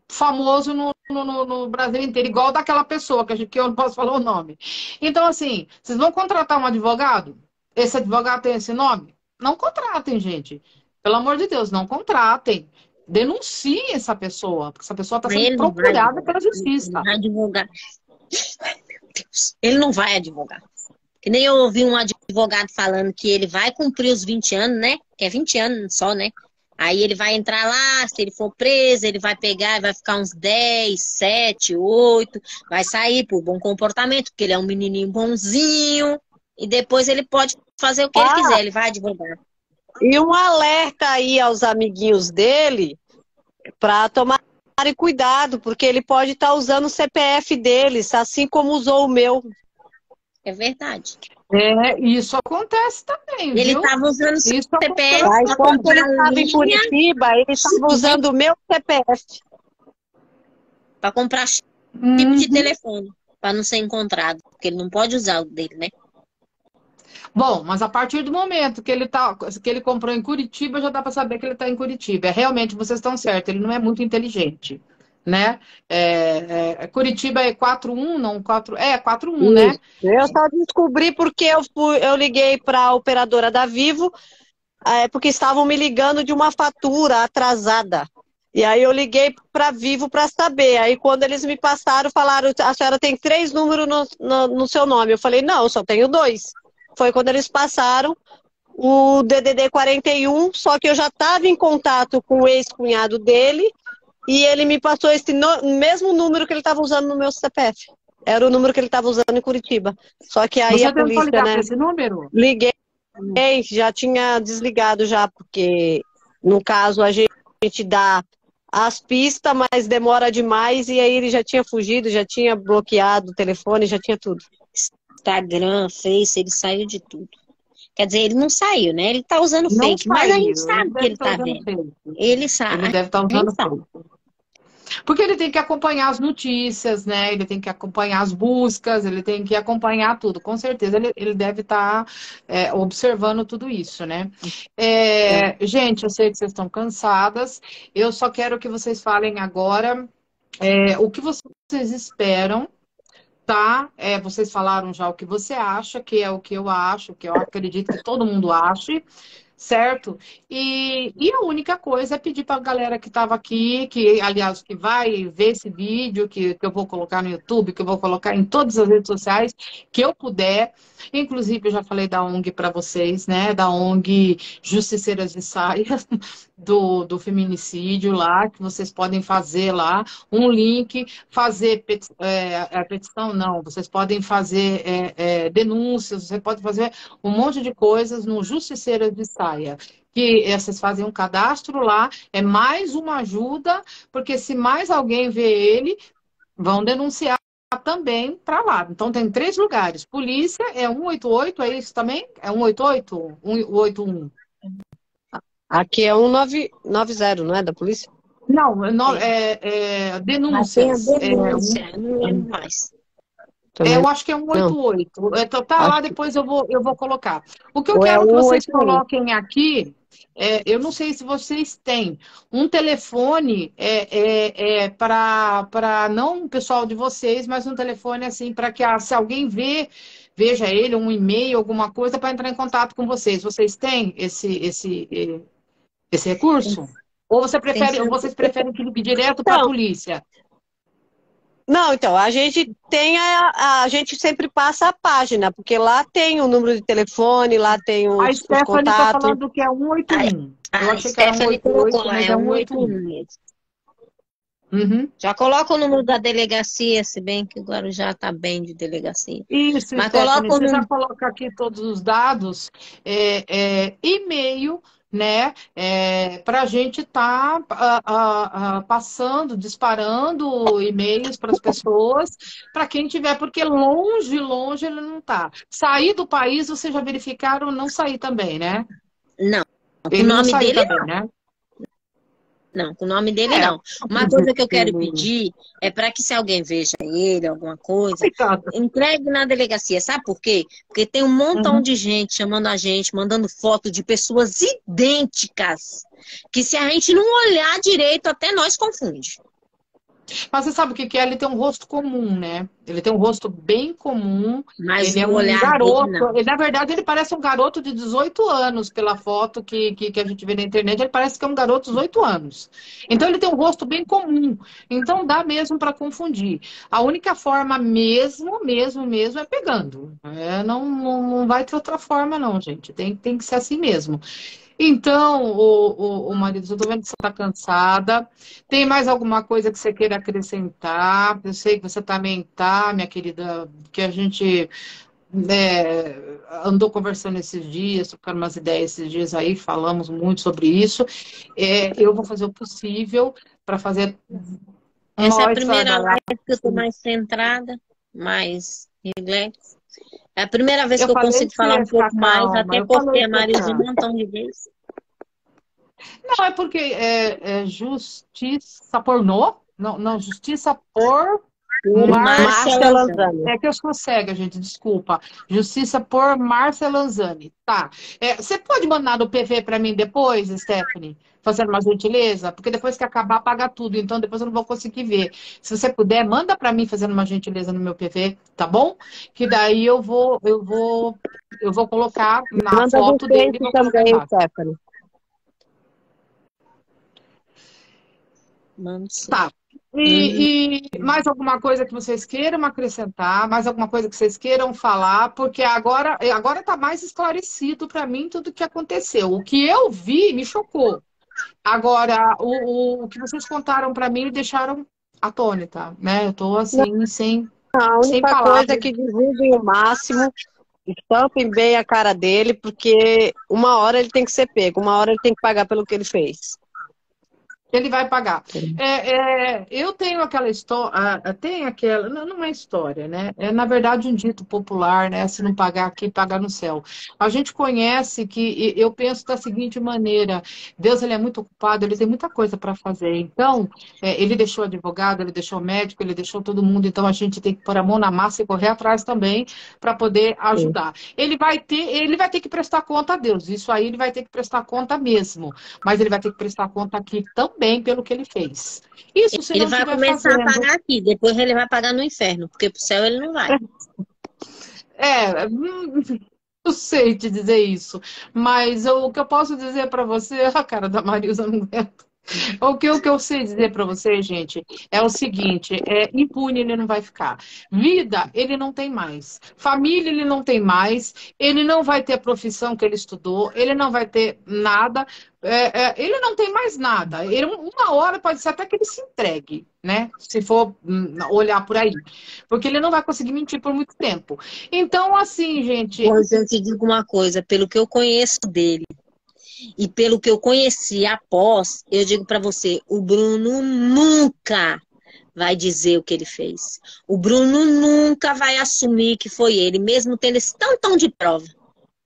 famoso no Brasil inteiro, igual daquela pessoa que eu não posso falar o nome. Então, assim, vocês vão contratar um advogado? Esse advogado tem esse nome? Não contratem, gente. Pelo amor de Deus, não contratem. Denunciem essa pessoa, porque essa pessoa está sendo procurada pela justiça. Ele vai advogar. Meu Deus. Ele não vai advogar. Que nem eu ouvi um advogado falando que ele vai cumprir os 20 anos, né? Que é 20 anos só, né? Aí ele vai entrar lá, se ele for preso, ele vai pegar e vai ficar uns 10, 7, 8, vai sair por bom comportamento, porque ele é um menininho bonzinho, e depois ele pode fazer o que ele quiser, ele vai advogar. E um alerta aí aos amiguinhos dele para tomarem cuidado, porque ele pode estar usando o CPF deles, assim como usou o meu. É verdade. Isso acontece também, Ele viu? estava usando o CPF. Mas quando ele estava em Curitiba, ele estava usando o meu CPF. Para comprar chip de telefone, para não ser encontrado, porque ele não pode usar o dele, né? Bom, mas a partir do momento que ele comprou em Curitiba, já dá para saber que ele está em Curitiba. Realmente, vocês estão certos, ele não é muito inteligente, né? Curitiba é 41, não 4... 41, né? Eu só descobri porque eu liguei para a operadora da Vivo, porque estavam me ligando de uma fatura atrasada. E aí eu liguei para Vivo para saber. Aí quando eles me passaram, falaram, a senhora tem 3 números no seu nome. Eu falei, não, eu só tenho 2. Foi quando eles passaram o DDD 41, só que eu já estava em contato com o ex-cunhado dele e ele me passou esse mesmo número que ele estava usando no meu CPF. Era o número que ele estava usando em Curitiba. Só que aí a polícia, ligar né? Para esse número? Liguei, já tinha desligado já, porque no caso a gente dá as pistas, mas demora demais e aí ele já tinha fugido, já tinha bloqueado o telefone, já tinha tudo. Instagram, Face, ele saiu de tudo. Quer dizer, ele não saiu, né? Ele tá usando fake, mas a gente sabe que ele tá vendo. Ele sabe. Ele deve estar usando fake. Porque ele tem que acompanhar as notícias, né? Ele tem que acompanhar as buscas, ele tem que acompanhar tudo. Com certeza ele deve estar observando tudo isso, né? Gente, eu sei que vocês estão cansadas. Eu só quero que vocês falem agora o que vocês esperam. Tá? Vocês falaram já o que você acha, que é o que eu acho, que eu acredito que todo mundo ache, certo? E a única coisa é pedir para a galera que estava aqui, que, aliás, que vai ver esse vídeo, que eu vou colocar no YouTube, que eu vou colocar em todas as redes sociais, que eu puder. Inclusive, eu já falei da ONG para vocês, né? Da ONG Justiceiras de Saia, do feminicídio lá, que vocês podem fazer lá, um link, fazer petição, não, vocês podem fazer denúncias, você pode fazer um monte de coisas no Justiceiras de Saia, que vocês fazem um cadastro lá, é mais uma ajuda, porque se mais alguém vê ele, vão denunciar também para lá. Então tem 3 lugares, polícia é 188, é isso também? É 188? 181? Aqui é 1990, não é da polícia? Não, denúncias. Denúncia, não lembro mais. Eu acho que é 188. Então, tá lá, depois eu vou colocar. O que eu quero que vocês coloquem aqui, eu não sei se vocês têm um telefone para não o pessoal de vocês, mas um telefone assim para que se alguém veja ele, um e-mail, alguma coisa, para entrar em contato com vocês. Vocês têm esse recurso? Ou vocês preferem que ligue direto para a polícia? Não, então, a gente tem a gente sempre passa a página, porque lá tem o número de telefone, lá tem os contatos. A Stephanie está falando que é 181. Eu achei que era 188, mas é 181. Uhum. Já coloca o número da delegacia, se bem que o Guarujá está bem de delegacia. Isso, Mas Stephanie, coloca o você já número. coloca aqui todos os dados, e-mail, né, para a gente estar passando, disparando e-mails para as pessoas, para quem tiver, porque longe, longe ele não está. Sair do país, vocês já verificaram, não sair também, né? Não, com o Ele não nome saiu dele também, né? não, com o nome dele É, não. Uma coisa que eu quero pedir é para que se alguém veja ele, alguma coisa, coitado. entregue na delegacia. Sabe por quê? Porque tem um montão Uhum. de gente chamando a gente, mandando foto de pessoas idênticas, que se a gente não olhar direito, até nós confunde. Mas você sabe o que que é? Ele tem um rosto comum, né? Ele tem um rosto bem comum. Mas Ele é o um olhar dele garoto. não. Na verdade, ele parece um garoto de 18 anos, pela foto que a gente vê na internet. Ele parece que é um garoto de 18 anos. Então, ele tem um rosto bem comum. Então, dá mesmo para confundir. A única forma mesmo, é pegando. Não vai ter outra forma, não, gente. Tem que ser assim mesmo. Então, o marido, eu tô vendo que você está cansada. Tem mais alguma coisa que você queira acrescentar? Eu sei que você também tá, minha querida, que a gente andou conversando esses dias, trocando umas ideias esses dias aí, falamos muito sobre isso. Eu vou fazer o possível para fazer Essa é a nós primeira trabalhar. live que eu tô mais centrada, mais relax. É a primeira vez Eu que eu falei consigo que você falar ia um ficar pouco mais, calma, até eu falei postei a que você ia Marisa um ficar. montão de vezes. Não, é porque é justiça pornô? Não, não, justiça por Por Mar. Márcia Márcia Lanzani. Lanzani. É que eu sou cega, gente, desculpa. Justiça por Márcia Lanzani. Tá. Você pode mandar no PV para mim depois, Stephanie? Fazendo uma gentileza? Porque depois que acabar, apaga tudo. Então depois eu não vou conseguir ver. Se você puder, manda para mim fazendo uma gentileza no meu PV, tá bom? Que daí eu vou colocar na Manda do foto dele e Face vou colocar também, embaixo. Stephanie. Mano, sim. Tá. Uhum. E mais alguma coisa que vocês queiram acrescentar? Mais alguma coisa que vocês queiram falar? Porque agora está mais esclarecido para mim tudo o que aconteceu. O que eu vi me chocou. Agora, o que vocês contaram para mim me deixaram atônita, né? Eu estou assim, A sem única coisa é palavras. que divulguem o máximo, estampem bem a cara dele, porque uma hora ele tem que ser pego, uma hora ele tem que pagar pelo que ele fez. Ele vai pagar. Eu tenho aquela história, tem aquela, não é história, né? É, na verdade, um dito popular, né? Se não pagar aqui, pagar no céu. A gente conhece que, eu penso da seguinte maneira: Deus, ele é muito ocupado, ele tem muita coisa para fazer. Então, ele deixou advogado, ele deixou médico, ele deixou todo mundo. Então, a gente tem que pôr a mão na massa e correr atrás também para poder Sim. ajudar. Ele vai ter que prestar conta a Deus. Isso aí ele vai ter que prestar conta mesmo. Mas ele vai ter que prestar conta aqui também pelo que ele fez. Isso se Ele não vai estiver começar a fazendo. pagar aqui, depois ele vai pagar no inferno, porque pro céu ele não vai. Não sei te dizer isso, mas o que eu posso dizer para você, a cara da Marisa não aguenta. O que eu sei dizer para você, gente, é o seguinte: impune ele não vai ficar. Vida, ele não tem mais. Família, ele não tem mais. Ele não vai ter a profissão que ele estudou. Ele não vai ter nada. Ele não tem mais nada. Uma hora pode ser até que ele se entregue, né? Se for olhar por aí. Porque ele não vai conseguir mentir por muito tempo. Então, assim, gente. Pois eu te digo uma coisa, pelo que eu conheço dele e pelo que eu conheci após, eu digo pra você, o Bruno nunca vai dizer o que ele fez. O Bruno nunca vai assumir que foi ele, mesmo tendo esse tantão de prova.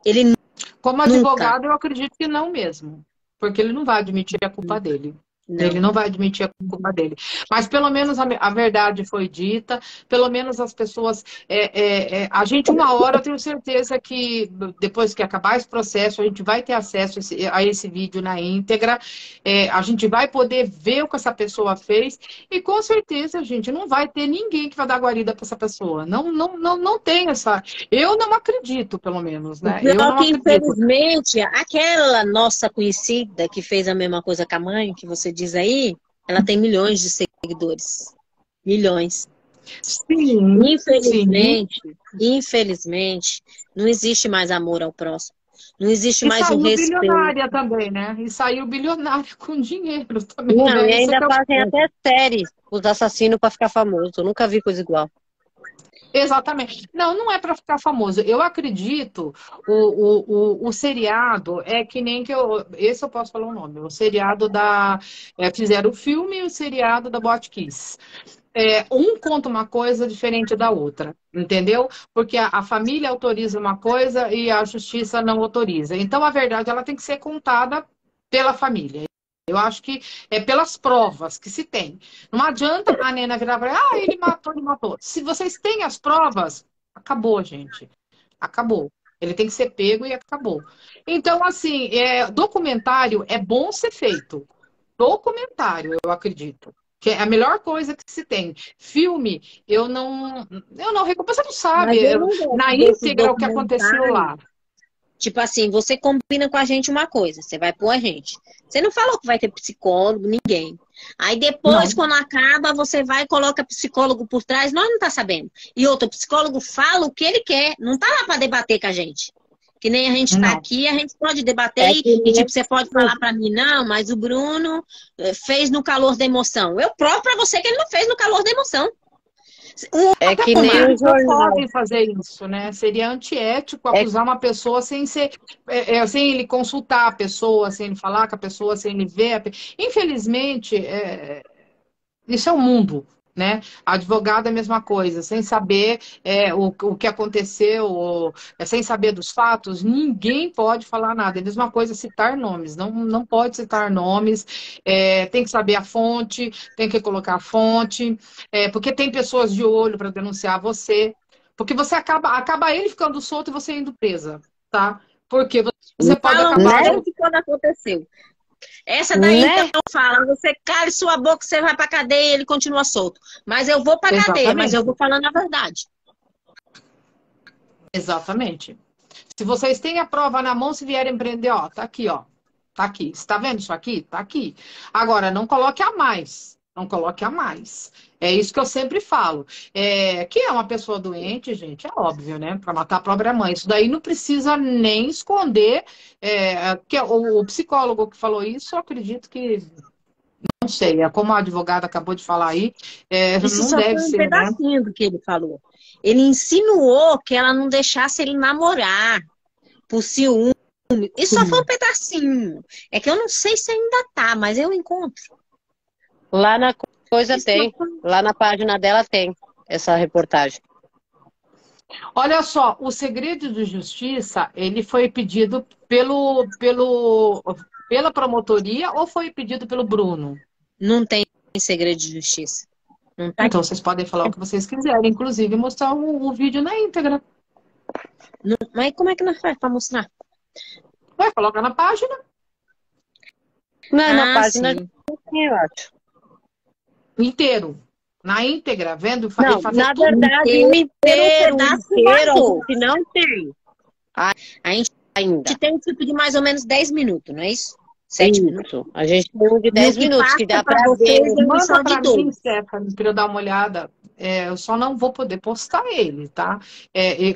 Ele Como nunca. advogado, eu acredito que não mesmo. Porque ele não vai admitir a culpa dele. Ele Não. não vai admitir a culpa dele. Mas pelo menos a verdade foi dita, pelo menos as pessoas. A gente, uma hora, eu tenho certeza que depois que acabar esse processo, a gente vai ter acesso a esse vídeo na íntegra, a gente vai poder ver o que essa pessoa fez, e com certeza, a gente não vai ter ninguém que vai dar guarida para essa pessoa. Não, não, não, não tem essa. Eu não acredito, pelo menos, O né? Eu pior é não que, acredito. infelizmente, aquela nossa conhecida que fez a mesma coisa com a mãe, que você diz aí, ela tem milhões de seguidores. Milhões. Sim, sim. Infelizmente, não existe mais amor ao próximo. Não existe E mais o saiu respeito. bilionária também, né? E saiu bilionária com dinheiro também, Não, né? e Isso ainda que é o fazem ponto. até séries, os assassinos, para ficar famoso. Eu nunca vi coisa igual. Exatamente. Não, não é para ficar famoso. Eu acredito, o seriado é que nem que eu. Esse eu posso falar o nome. O seriado da. Fizeram o filme e o seriado da Botkiss. Um conta uma coisa diferente da outra, entendeu? Porque a família autoriza uma coisa e a justiça não autoriza. Então, a verdade, ela tem que ser contada pela família. Eu acho que é pelas provas que se tem. Não adianta a Nena virar para ele matou, ele matou. Se vocês têm as provas, acabou, gente. Acabou. Ele tem que ser pego e acabou. Então, assim, documentário é bom ser feito. Documentário, eu acredito. Que é a melhor coisa que se tem. Filme, eu não recomendo. Você não Mas sabe eu não gosto na desses íntegra o que aconteceu documentários. lá. Tipo assim, você combina com a gente uma coisa, você vai pôr a gente. Você não falou que vai ter psicólogo, ninguém. Aí depois, Não, quando acaba, você vai e coloca psicólogo por trás, nós não tá sabendo. E outro, o psicólogo fala o que ele quer, não tá lá para debater com a gente. Que nem a gente tá não. aqui, a gente pode debater É que e nem tipo, você pode falar para mim, não, mas o Bruno fez no calor da emoção. Eu provo para você que ele não fez no calor da emoção. é que Porque nem o eles não jornal. podem fazer isso, né? Seria antiético acusar uma pessoa sem ser, sem ele consultar a pessoa, sem ele falar com a pessoa, sem ele ver. Infelizmente, isso é o mundo, né? Advogado é a mesma coisa, sem saber o que aconteceu, sem saber dos fatos, ninguém pode falar nada. É a mesma coisa citar nomes, não pode citar nomes, tem que saber a fonte, tem que colocar a fonte, porque tem pessoas de olho para denunciar você, porque você acaba ele ficando solto e você indo presa, tá? Porque você pode Falam acabar. Né? desde quando aconteceu. Essa daí, então, Né? fala, você cale sua boca, você vai pra cadeia e ele continua solto. Mas eu vou pra cadeia, mas eu Exatamente, vou falando a verdade. exatamente. Se vocês têm a prova na mão, se vierem prender, ó, tá aqui, ó. Tá aqui. Está vendo isso aqui? Tá aqui. Agora, não coloque a mais. Não coloque a mais. É isso que eu sempre falo. Que é uma pessoa doente, gente, é óbvio, né? Para matar a própria mãe. Isso daí não precisa nem esconder. Que o psicólogo que falou isso, eu acredito que, não sei, como a advogada acabou de falar aí, Isso não só deve foi um ser, né? pedacinho do que ele falou. Ele insinuou que ela não deixasse ele namorar por ciúme. Isso só foi um Sim. pedacinho. É que eu não sei se ainda tá, mas eu encontro. Lá na coisa Isso só tem. foi... Lá na página dela tem essa reportagem. Olha só, o segredo de justiça, ele foi pedido pela promotoria ou foi pedido pelo Bruno? Não tem segredo de justiça. Não tá Então, aqui. vocês podem falar o que vocês quiserem, inclusive mostrar o vídeo na íntegra. Mas como é que nós faz pra mostrar? Vai, coloca na página Não, na Ah, página sim. tem, eu acho. inteiro, na íntegra, vendo ele Não, fazer na tudo. verdade, o Inteiro, um inteiro, pedaço a vazou. gente não tem A gente ainda. tem um tipo de mais ou menos 10 minutos, não é isso? 7 minutos. Isso. A gente tem um de E o 10 que minutos, que dá passa para para ver. vocês é Manda emissão de para mim, 2. Stephanie, para eu dar uma olhada. Eu só não vou poder postar ele, tá?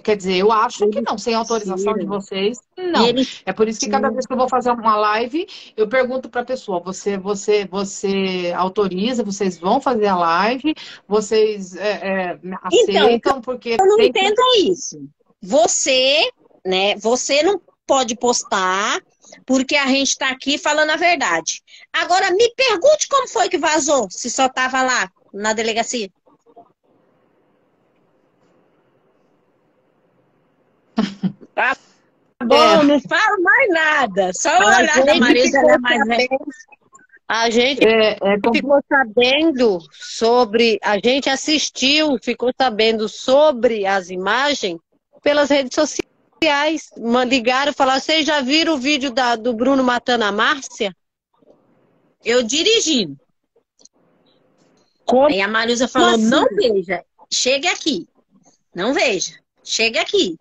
Quer dizer, eu acho que Eles não, sem autorização de tiram. vocês, E não. eles É por isso que cada tiram. vez que eu vou fazer uma live, eu pergunto para a pessoa: você autoriza? Vocês vão fazer a live? Vocês Então, o que aceitam? Porque eu não tem que. entendo é isso. Você, né? Você não pode postar porque a gente está aqui falando a verdade. Agora, me pergunte como foi que vazou, se só estava lá na delegacia. Tá bom, não falo mais nada. Só o A olhar da gente Marisa, ela ficou é mais velha. sabendo, a gente É, ficou sabendo sobre, a gente assistiu, ficou sabendo sobre as imagens pelas redes sociais. Ligaram e falaram, vocês já viram o vídeo do Bruno matando a Márcia? Eu dirigindo. Como Aí a Marusa falou, assim? não veja, chegue aqui. Não veja, chegue aqui.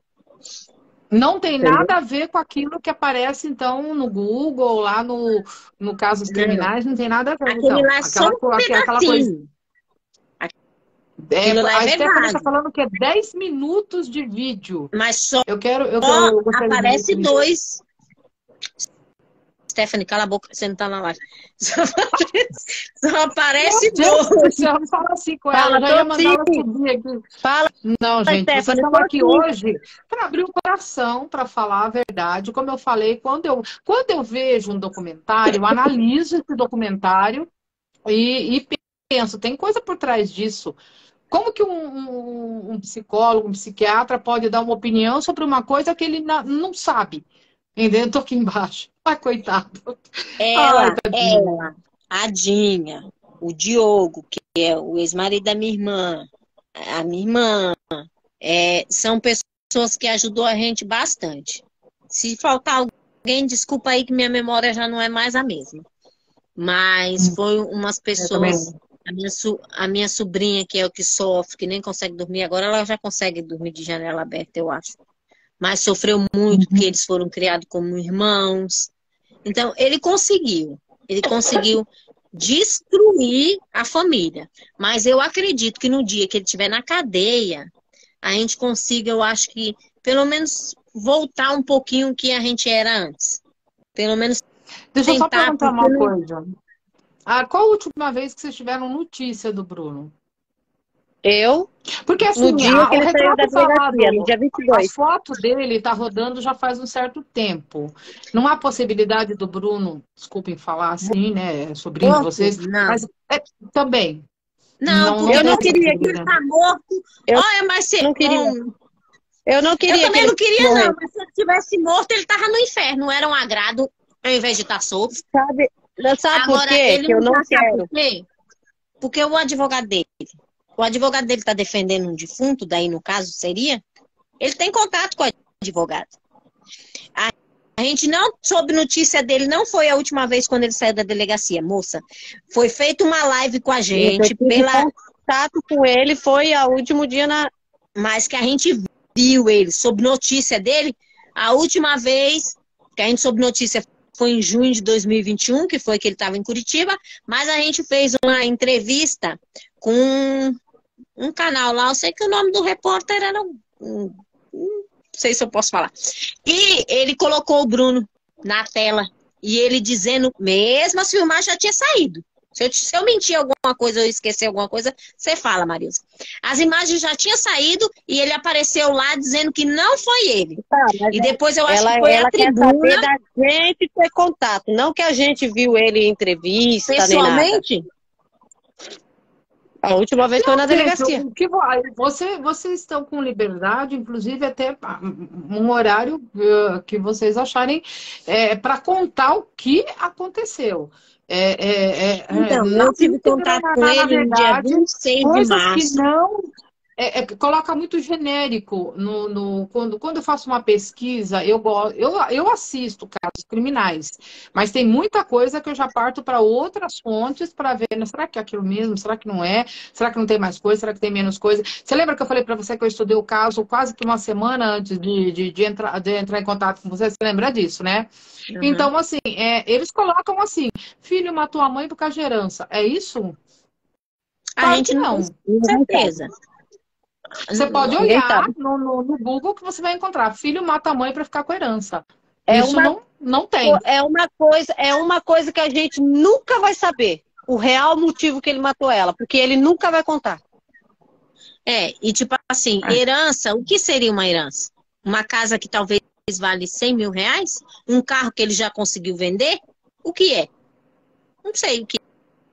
Não tem nada a ver com aquilo que aparece, então, no Google, lá no Casos Não, Criminais, não tem nada a ver, aquele então. lá é só um Aquela coisa. pedacinho. Aquilo lá A é Stephanie está verdade. falando que é 10 minutos de vídeo. Mas só Eu gostaria de ver aparece isso. 2. Stephanie, cala a boca, você não tá na live. Só aparece Meu Deus do 2. céu, não fala assim com ela. Fala, Eu já ia tô mandar ela sim. subir aqui. Fala, Não, gente, vocês Stephanie, estão tô aqui sim. hoje para abrir o coração, para falar a verdade. Como eu falei, quando eu vejo um documentário, eu analiso esse documentário e penso, tem coisa por trás disso. Como que um psicólogo, um psiquiatra pode dar uma opinião sobre uma coisa que ele não sabe? Entendeu? Eu tô aqui embaixo. Ai, coitado. Ai, tadinho. A Dinha, o Diogo, que é o ex-marido da minha irmã, a minha irmã, são pessoas que ajudou a gente bastante. Se faltar alguém, desculpa aí que minha memória já não é mais a mesma. Mas foi umas Eu também. pessoas, a minha sobrinha, que é o que sofre, que nem consegue dormir agora, ela já consegue dormir de janela aberta, eu acho. Mas sofreu muito, porque eles foram criados como irmãos. Então, ele conseguiu destruir a família. Mas eu acredito que no dia que ele estiver na cadeia, a gente consiga, eu acho que, pelo menos, voltar um pouquinho o que a gente era antes. Pelo menos Deixa eu só tentar, perguntar porque uma coisa. Qual a última vez que vocês tiveram notícia do Bruno? Eu, Porque no assim, dia que o ele saiu da retrato delegacia, no falado, dia 22. as fotos dele tá rodando já faz um certo tempo. Não há possibilidade do Bruno, desculpem falar assim, né, é sobrinho de morto, vocês, não. mas também. Não, porque eu não tem queria ele possibilidade. tá morto. Eu Olha, mas se... não queria. Eu não Eu queria que também ele não queria, morresse. não. Mas se ele tivesse morto, ele tava no inferno. Não era um agrado, ao invés de estar solto. Sabe por Agora, quê? ele Que eu não não tá, sabe por quero. quê? Porque o advogado dele tá defendendo um defunto, daí no caso seria, ele tem contato com o advogado. A gente não soube notícia dele, não foi a última vez quando ele saiu da delegacia, moça. Foi feita uma live com a gente, Contato com ele foi o último dia mas que a gente viu ele, sob notícia dele, a última vez que a gente soube notícia foi em junho de 2021, que foi que ele estava em Curitiba, mas a gente fez uma entrevista com um canal lá, eu sei que o nome do repórter era não sei se eu posso falar. E ele colocou o Bruno na tela, e ele dizendo, mesmo as filmagens já tinha saído. Se eu mentir alguma coisa ou esquecer alguma coisa, você fala, Marisa. As imagens já tinham saído e ele apareceu lá dizendo que não foi ele. E depois eu acho que foi a tribuna. Quer saber da gente ter contato, não que a gente viu ele em entrevista, pessoalmente? Nem nada. A última vez foi na delegacia. Vocês estão com liberdade, inclusive até um horário que vocês acharem para contar o que aconteceu. Então, não eu tive contato com ele no dia 26 de março. Que não coloca muito genérico quando eu faço uma pesquisa, eu assisto casos criminais, mas tem muita coisa que eu já parto para outras fontes para ver, né, será que é aquilo mesmo? Será que não é? Será que não tem mais coisa? Será que tem menos coisa? Você lembra que eu falei para você que eu estudei o caso quase que uma semana antes de entrar em contato com você? Você lembra disso, né? Uhum. Então, assim, eles colocam assim, filho matou a mãe por causa de herança. É isso? A gente não, com certeza. Você pode olhar no Google que você vai encontrar. Filho mata a mãe para ficar com a herança. Isso não tem. É uma coisa que a gente nunca vai saber. O real motivo que ele matou ela. Porque ele nunca vai contar. E tipo assim, herança, o que seria uma herança? Uma casa que talvez vale 100 mil reais? Um carro que ele já conseguiu vender? O que é? Não sei o que é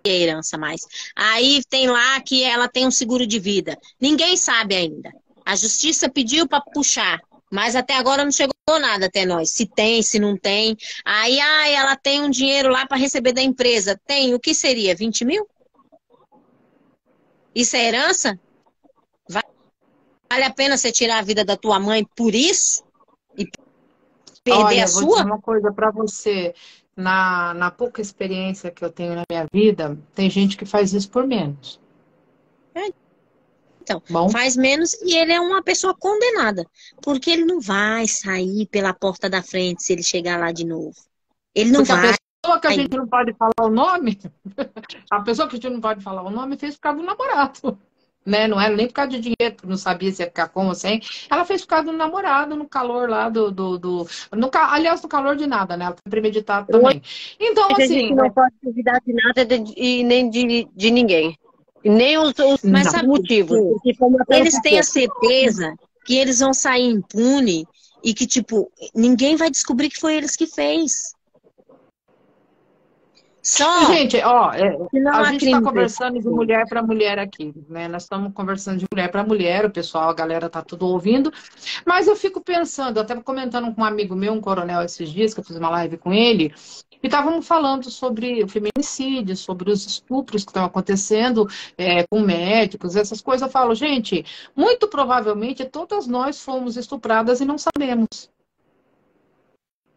herança mais. Aí tem lá que ela tem um seguro de vida. Ninguém sabe ainda. A justiça pediu para puxar, mas até agora não chegou nada até nós. Se tem, se não tem. Aí ela tem um dinheiro lá para receber da empresa. Tem, o que seria? 20 mil? Isso é herança? Vale a pena você tirar a vida da tua mãe por isso? E perder a sua? Vou dizer uma coisa para você. Na pouca experiência que eu tenho na minha vida, tem gente que faz isso por menos. Então, faz menos e ele é uma pessoa condenada. Porque ele não vai sair pela porta da frente se ele chegar lá de novo. Ele não vai. A pessoa que a gente não pode falar o nome, a pessoa que a gente não pode falar o nome fez por causa do namorado. né? Não era nem por causa de dinheiro, porque não sabia se ia ficar com ou sem. Ela fez por causa do namorado, no calor lá aliás, no calor de nada, né? Ela foi premeditado também. Então, Hoje a gente assim, não pode duvidar de nada e nem de ninguém. E nem os Mas não. sabe por motivos. quê? Porque foi matando Eles por têm a pouco. certeza que eles vão sair impune e que, tipo, ninguém vai descobrir que foi eles que fez. Só Gente, ó, que não a há gente está crime conversando de perfeito. mulher para mulher aqui, né? Nós estamos conversando de mulher para mulher, o pessoal, a galera tá tudo ouvindo, mas eu fico pensando, eu até comentando com um amigo meu, um coronel, esses dias, que eu fiz uma live com ele, e estávamos falando sobre o feminicídio, sobre os estupros que estão acontecendo com médicos, essas coisas. Eu falo, gente, muito provavelmente todas nós fomos estupradas e não sabemos.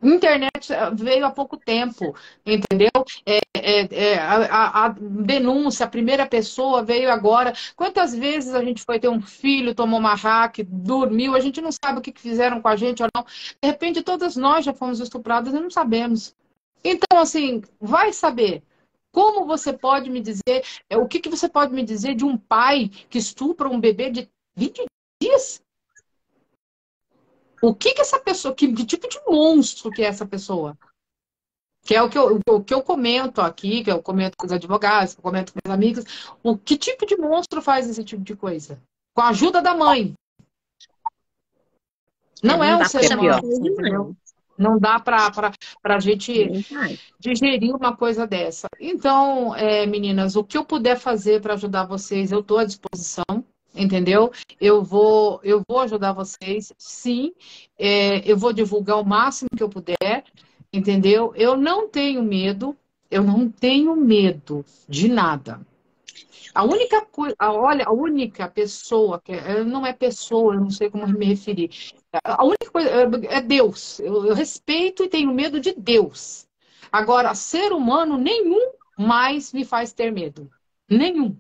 Internet veio há pouco tempo, entendeu? A denúncia, a primeira pessoa veio agora. Quantas vezes a gente foi ter um filho, tomou uma hack, dormiu, a gente não sabe o que fizeram com a gente ou não. De repente, todas nós já fomos estupradas e não sabemos. Então, assim, vai saber. Como você pode me dizer, o que você pode me dizer de um pai que estupra um bebê de 20 dias? O que essa pessoa, que tipo de monstro que é essa pessoa? Que é o que eu comento aqui, que eu comento com os advogados, que eu comento com meus amigos. O que tipo de monstro faz esse tipo de coisa? Com a ajuda da mãe. Não é Não um dá pra ser chamar Pior. humano, de entendeu? mãe. Não dá para a gente Nem pai. digerir uma coisa dessa. Então, meninas, o que eu puder fazer para ajudar vocês, eu estou à disposição, entendeu? Eu vou ajudar vocês, sim. Eu vou divulgar o máximo que eu puder, entendeu? Eu não tenho medo de nada. A única coisa, olha, a única pessoa não é pessoa, eu não sei como me referir. A única coisa é Deus. Eu respeito e tenho medo de Deus. Agora, ser humano nenhum mais me faz ter medo. Nenhum.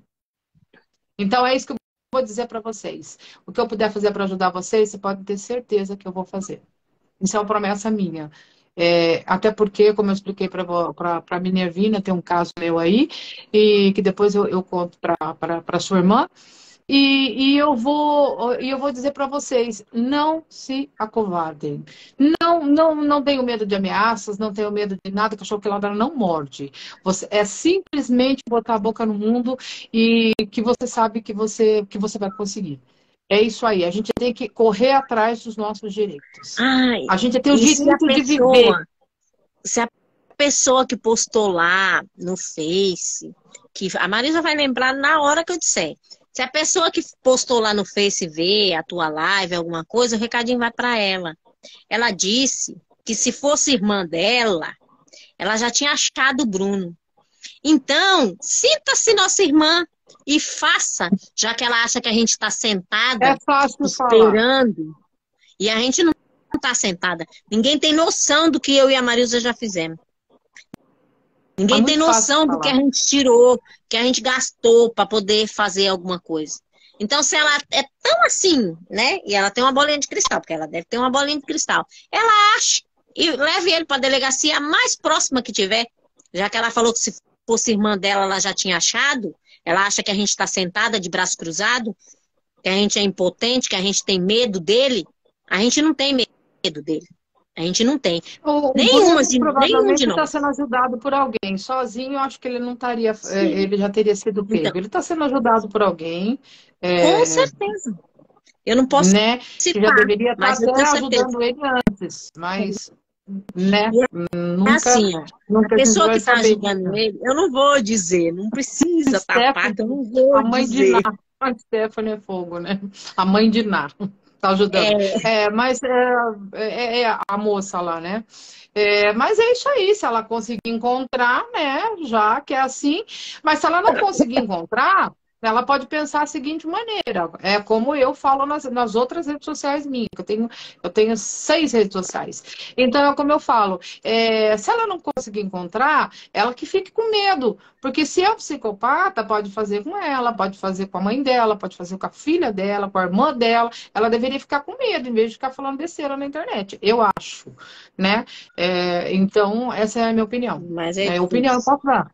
Então é isso que eu vou dizer para vocês. O que eu puder fazer para ajudar vocês, você pode ter certeza que eu vou fazer. Isso é uma promessa minha. Até porque, como eu expliquei para a Minervina, tem um caso meu aí, e que depois eu conto para sua irmã. E eu vou dizer para vocês, não se acovardem. Não tenho medo de ameaças, não tenho medo de nada, cachorro que ladra não morde. É simplesmente botar a boca no mundo e que você sabe que você vai conseguir. É isso aí, a gente tem que correr atrás dos nossos direitos. Ai, A gente tem o e direito de viver. se a pessoa que postou lá no Face, que a Marisa vai lembrar na hora que eu disser. Se a pessoa que postou lá no Face ver a tua live, alguma coisa, o recadinho vai para ela. Ela disse que se fosse irmã dela, ela já tinha achado o Bruno. Então, sinta-se nossa irmã e faça, já que ela acha que a gente está sentada É fácil falar. esperando, e a gente não está sentada. Ninguém tem noção do que eu e a Marisa já fizemos. Ninguém tem muito fácil noção do que a falar. gente tirou, que a gente gastou para poder fazer alguma coisa. Então, se ela é tão assim, né? E ela tem uma bolinha de cristal, porque ela deve ter uma bolinha de cristal. Ela acha e leve ele para a delegacia mais próxima que tiver. Já que ela falou que se fosse irmã dela, ela já tinha achado. Ela acha que a gente está sentada de braço cruzado, que a gente é impotente, que a gente tem medo dele. A gente não tem medo dele. A gente não tem. O Nenhum Bruno de provavelmente está nós. sendo ajudado por alguém. Sozinho, eu acho que ele não estaria, Sim. ele já teria sido Então, pego. Ele está sendo ajudado por alguém, com certeza. Eu não posso né? Que já citar, deveria estar mas eu até tenho certeza. ajudando ele antes, mas, né? E é Nunca, assim, ó, a nunca a gente pessoa que vai está saber ajudando disso. ele, eu não vou dizer, não precisa tapar, que eu Stephanie, não vou a mãe de Ná. dizer. A Stephanie é fogo, né? A mãe de Ná. Tá ajudando. É, Mas é a moça lá, né? Mas é isso aí, se ela conseguir encontrar, né? Já que é assim. Mas se ela não conseguir encontrar, ela pode pensar a seguinte maneira. É como eu falo nas outras redes sociais minhas, que eu tenho 6 redes sociais. Então, é como eu falo, se ela não conseguir encontrar, ela que fique com medo. Porque se é um psicopata, pode fazer com ela, pode fazer com a mãe dela, pode fazer com a filha dela, com a irmã dela. Ela deveria ficar com medo, em vez de ficar falando besteira na internet. Eu acho, né? Então, essa é a minha opinião. mas é Opinião eu difícil. posso dar.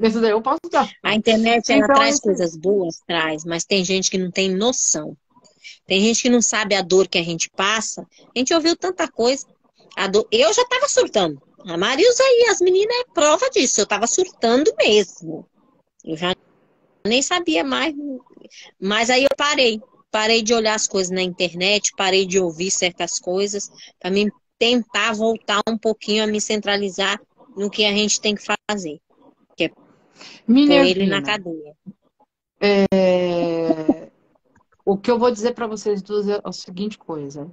Isso daí eu posso dar. A internet, ela Então, traz coisas boas, traz, mas tem gente que não tem noção. Tem gente que não sabe a dor que a gente passa. A gente ouviu tanta coisa. A dor... Eu já estava surtando. A Marilza e as meninas é prova disso. Eu estava surtando mesmo. Eu já nem sabia mais. Mas aí eu parei. Parei de olhar as coisas na internet, parei de ouvir certas coisas, para mim tentar voltar um pouquinho a me centralizar no que a gente tem que fazer. Que é pôr ele na Minervina, cadeia. o que eu vou dizer para vocês duas é a seguinte coisa.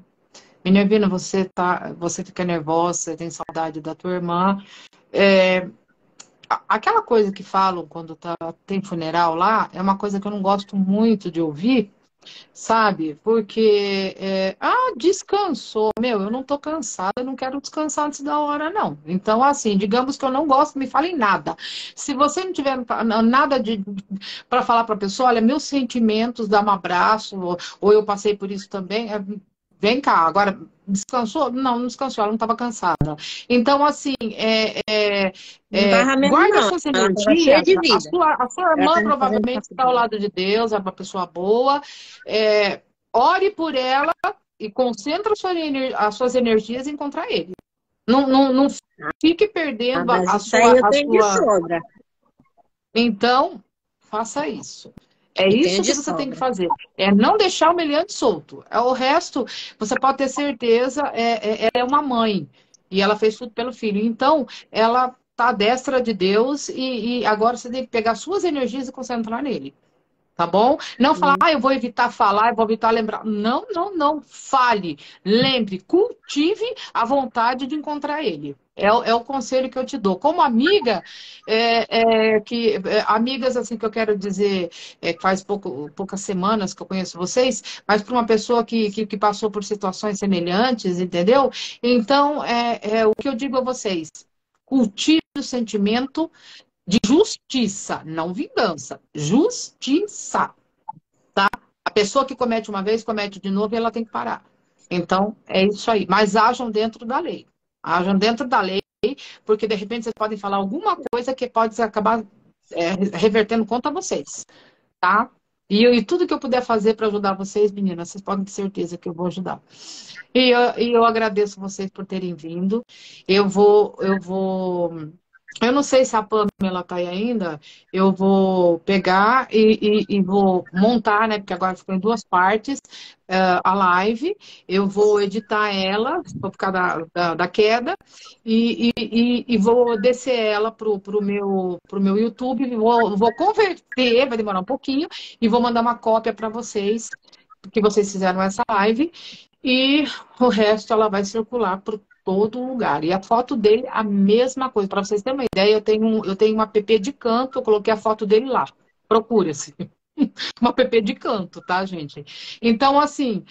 Minervina, você fica nervosa, você tem saudade da tua irmã. Aquela coisa que falam quando tem funeral lá, é uma coisa que eu não gosto muito de ouvir, sabe? Porque, descansou. Meu, eu não tô cansada, eu não quero descansar antes da hora, não. Então, assim, digamos que eu não gosto, me fale nada. Se você não tiver nada para falar para a pessoa, olha, meus sentimentos, dá um abraço, ou eu passei por isso também, vem cá. Agora, descansou? Não, não descansou, ela não estava cansada. Então, assim, Não tava mesmo, guarda não. suas Ela estava cheia energias. de A vida. sua, a sua Ela irmã estava fazendo provavelmente está ao faculdade. lado de Deus, é uma pessoa boa. Ore por ela e concentre as suas energias em encontrar ele. Não fique Ah, perdendo mas isso aí eu a tenho de sua. sobra. Então, faça isso. É Eu tenho isso que de você tem que sobra. fazer. É não deixar o meliante solto. O resto, você pode ter certeza, ela é uma mãe. E ela fez tudo pelo filho. Então, ela está à destra de Deus e agora você tem que pegar suas energias e concentrar nele. Tá bom? Não falar, eu vou evitar falar, eu vou evitar lembrar. Não, não, não. Fale, lembre, cultive a vontade de encontrar ele. É o conselho que eu te dou. Como amiga, amigas assim que eu quero dizer, que faz poucas semanas que eu conheço vocês, mas para uma pessoa que passou por situações semelhantes, entendeu? Então, o que eu digo a vocês, cultive o sentimento de justiça, não vingança. Justiça. A pessoa que comete uma vez, comete de novo e ela tem que parar. Então, é isso aí. Mas ajam dentro da lei. Ajam dentro da lei, porque de repente vocês podem falar alguma coisa que pode acabar revertendo contra vocês, tá? E tudo que eu puder fazer para ajudar vocês, meninas, vocês podem ter certeza que eu vou ajudar. E eu agradeço vocês por terem vindo. Eu não sei se a Pamela está aí ainda. Eu vou pegar e vou montar, né? Porque agora ficou em duas partes, a live. Eu vou editar ela, por causa da queda, e vou descer ela pro meu YouTube. Vou converter, vai demorar um pouquinho, e vou mandar uma cópia para vocês, que vocês fizeram essa live. E o resto ela vai circular por todo lugar. E a foto dele, a mesma coisa. Para vocês terem uma ideia, eu tenho uma app de canto, eu coloquei a foto dele lá. Procura-se. Uma app de canto, tá, gente? Então, assim,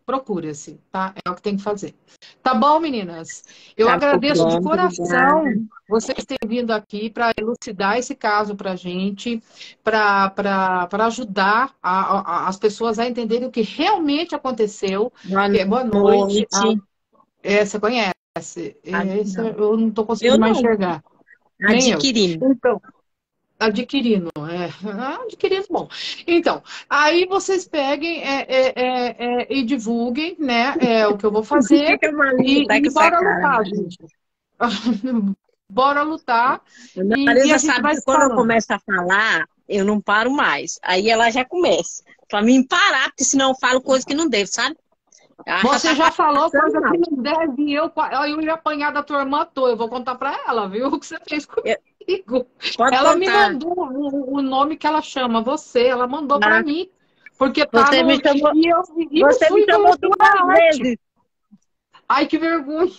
procura-se, tá? É o que tem que fazer. Tá bom, meninas? Eu Tá agradeço de bom, coração obrigada. vocês terem vindo aqui para elucidar esse caso para a gente, para ajudar as pessoas a entenderem o que realmente aconteceu. Boa Boa noite. noite. Você conhece? Esse Não. eu não estou Eu conseguindo mais não, enxergar. Nem eu. adquirindo. Então, adquirindo, adquirindo, bom. Então, aí vocês peguem e divulguem, né, o que eu vou Por que fazer que a Maria tá com e essa bora cara, lutar, Maria? gente. Bora lutar A e Marilza a gente sabe vai que se quando eu falando. começo a falar, eu não paro mais. Aí ela já começa. Pra mim parar, porque senão eu falo coisa que não devo, sabe? Ela já Você tá já falou passando coisa mal. que não deve e eu ia apanhar da tua irmã à toa. Eu vou contar pra ela, viu? O que você fez comigo. Pode Ela me contar. mandou o nome que ela chama, você. Ela mandou pra Tá? mim. Porque tá Você me no. chamou, E eu você me fui chamou coloquei duas na arte. vezes. Ai, que vergonha.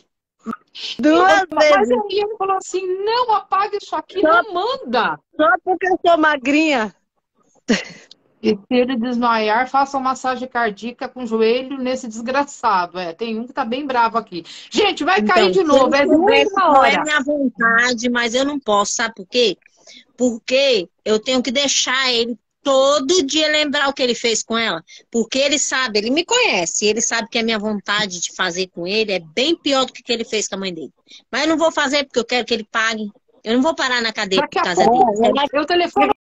Duas Mas vezes. aí ele falou assim: não apaga isso aqui, Só, não manda. só porque eu sou magrinha. E se ele desmaiar, faça uma massagem cardíaca com o joelho nesse desgraçado. Tem um que tá bem bravo aqui. Gente, vai cair Então, de se ele novo. É soubesse uma qual é a hora. minha vontade, mas eu não posso, sabe por quê? Porque eu tenho que deixar ele todo dia lembrar o que ele fez com ela. Porque ele sabe, ele me conhece, ele sabe que a minha vontade de fazer com ele é bem pior do que ele fez com a mãe dele. Mas eu não vou fazer porque eu quero que ele pague. Eu não vou parar na cadeia Daqui por a causa pouco, deles. eu telefono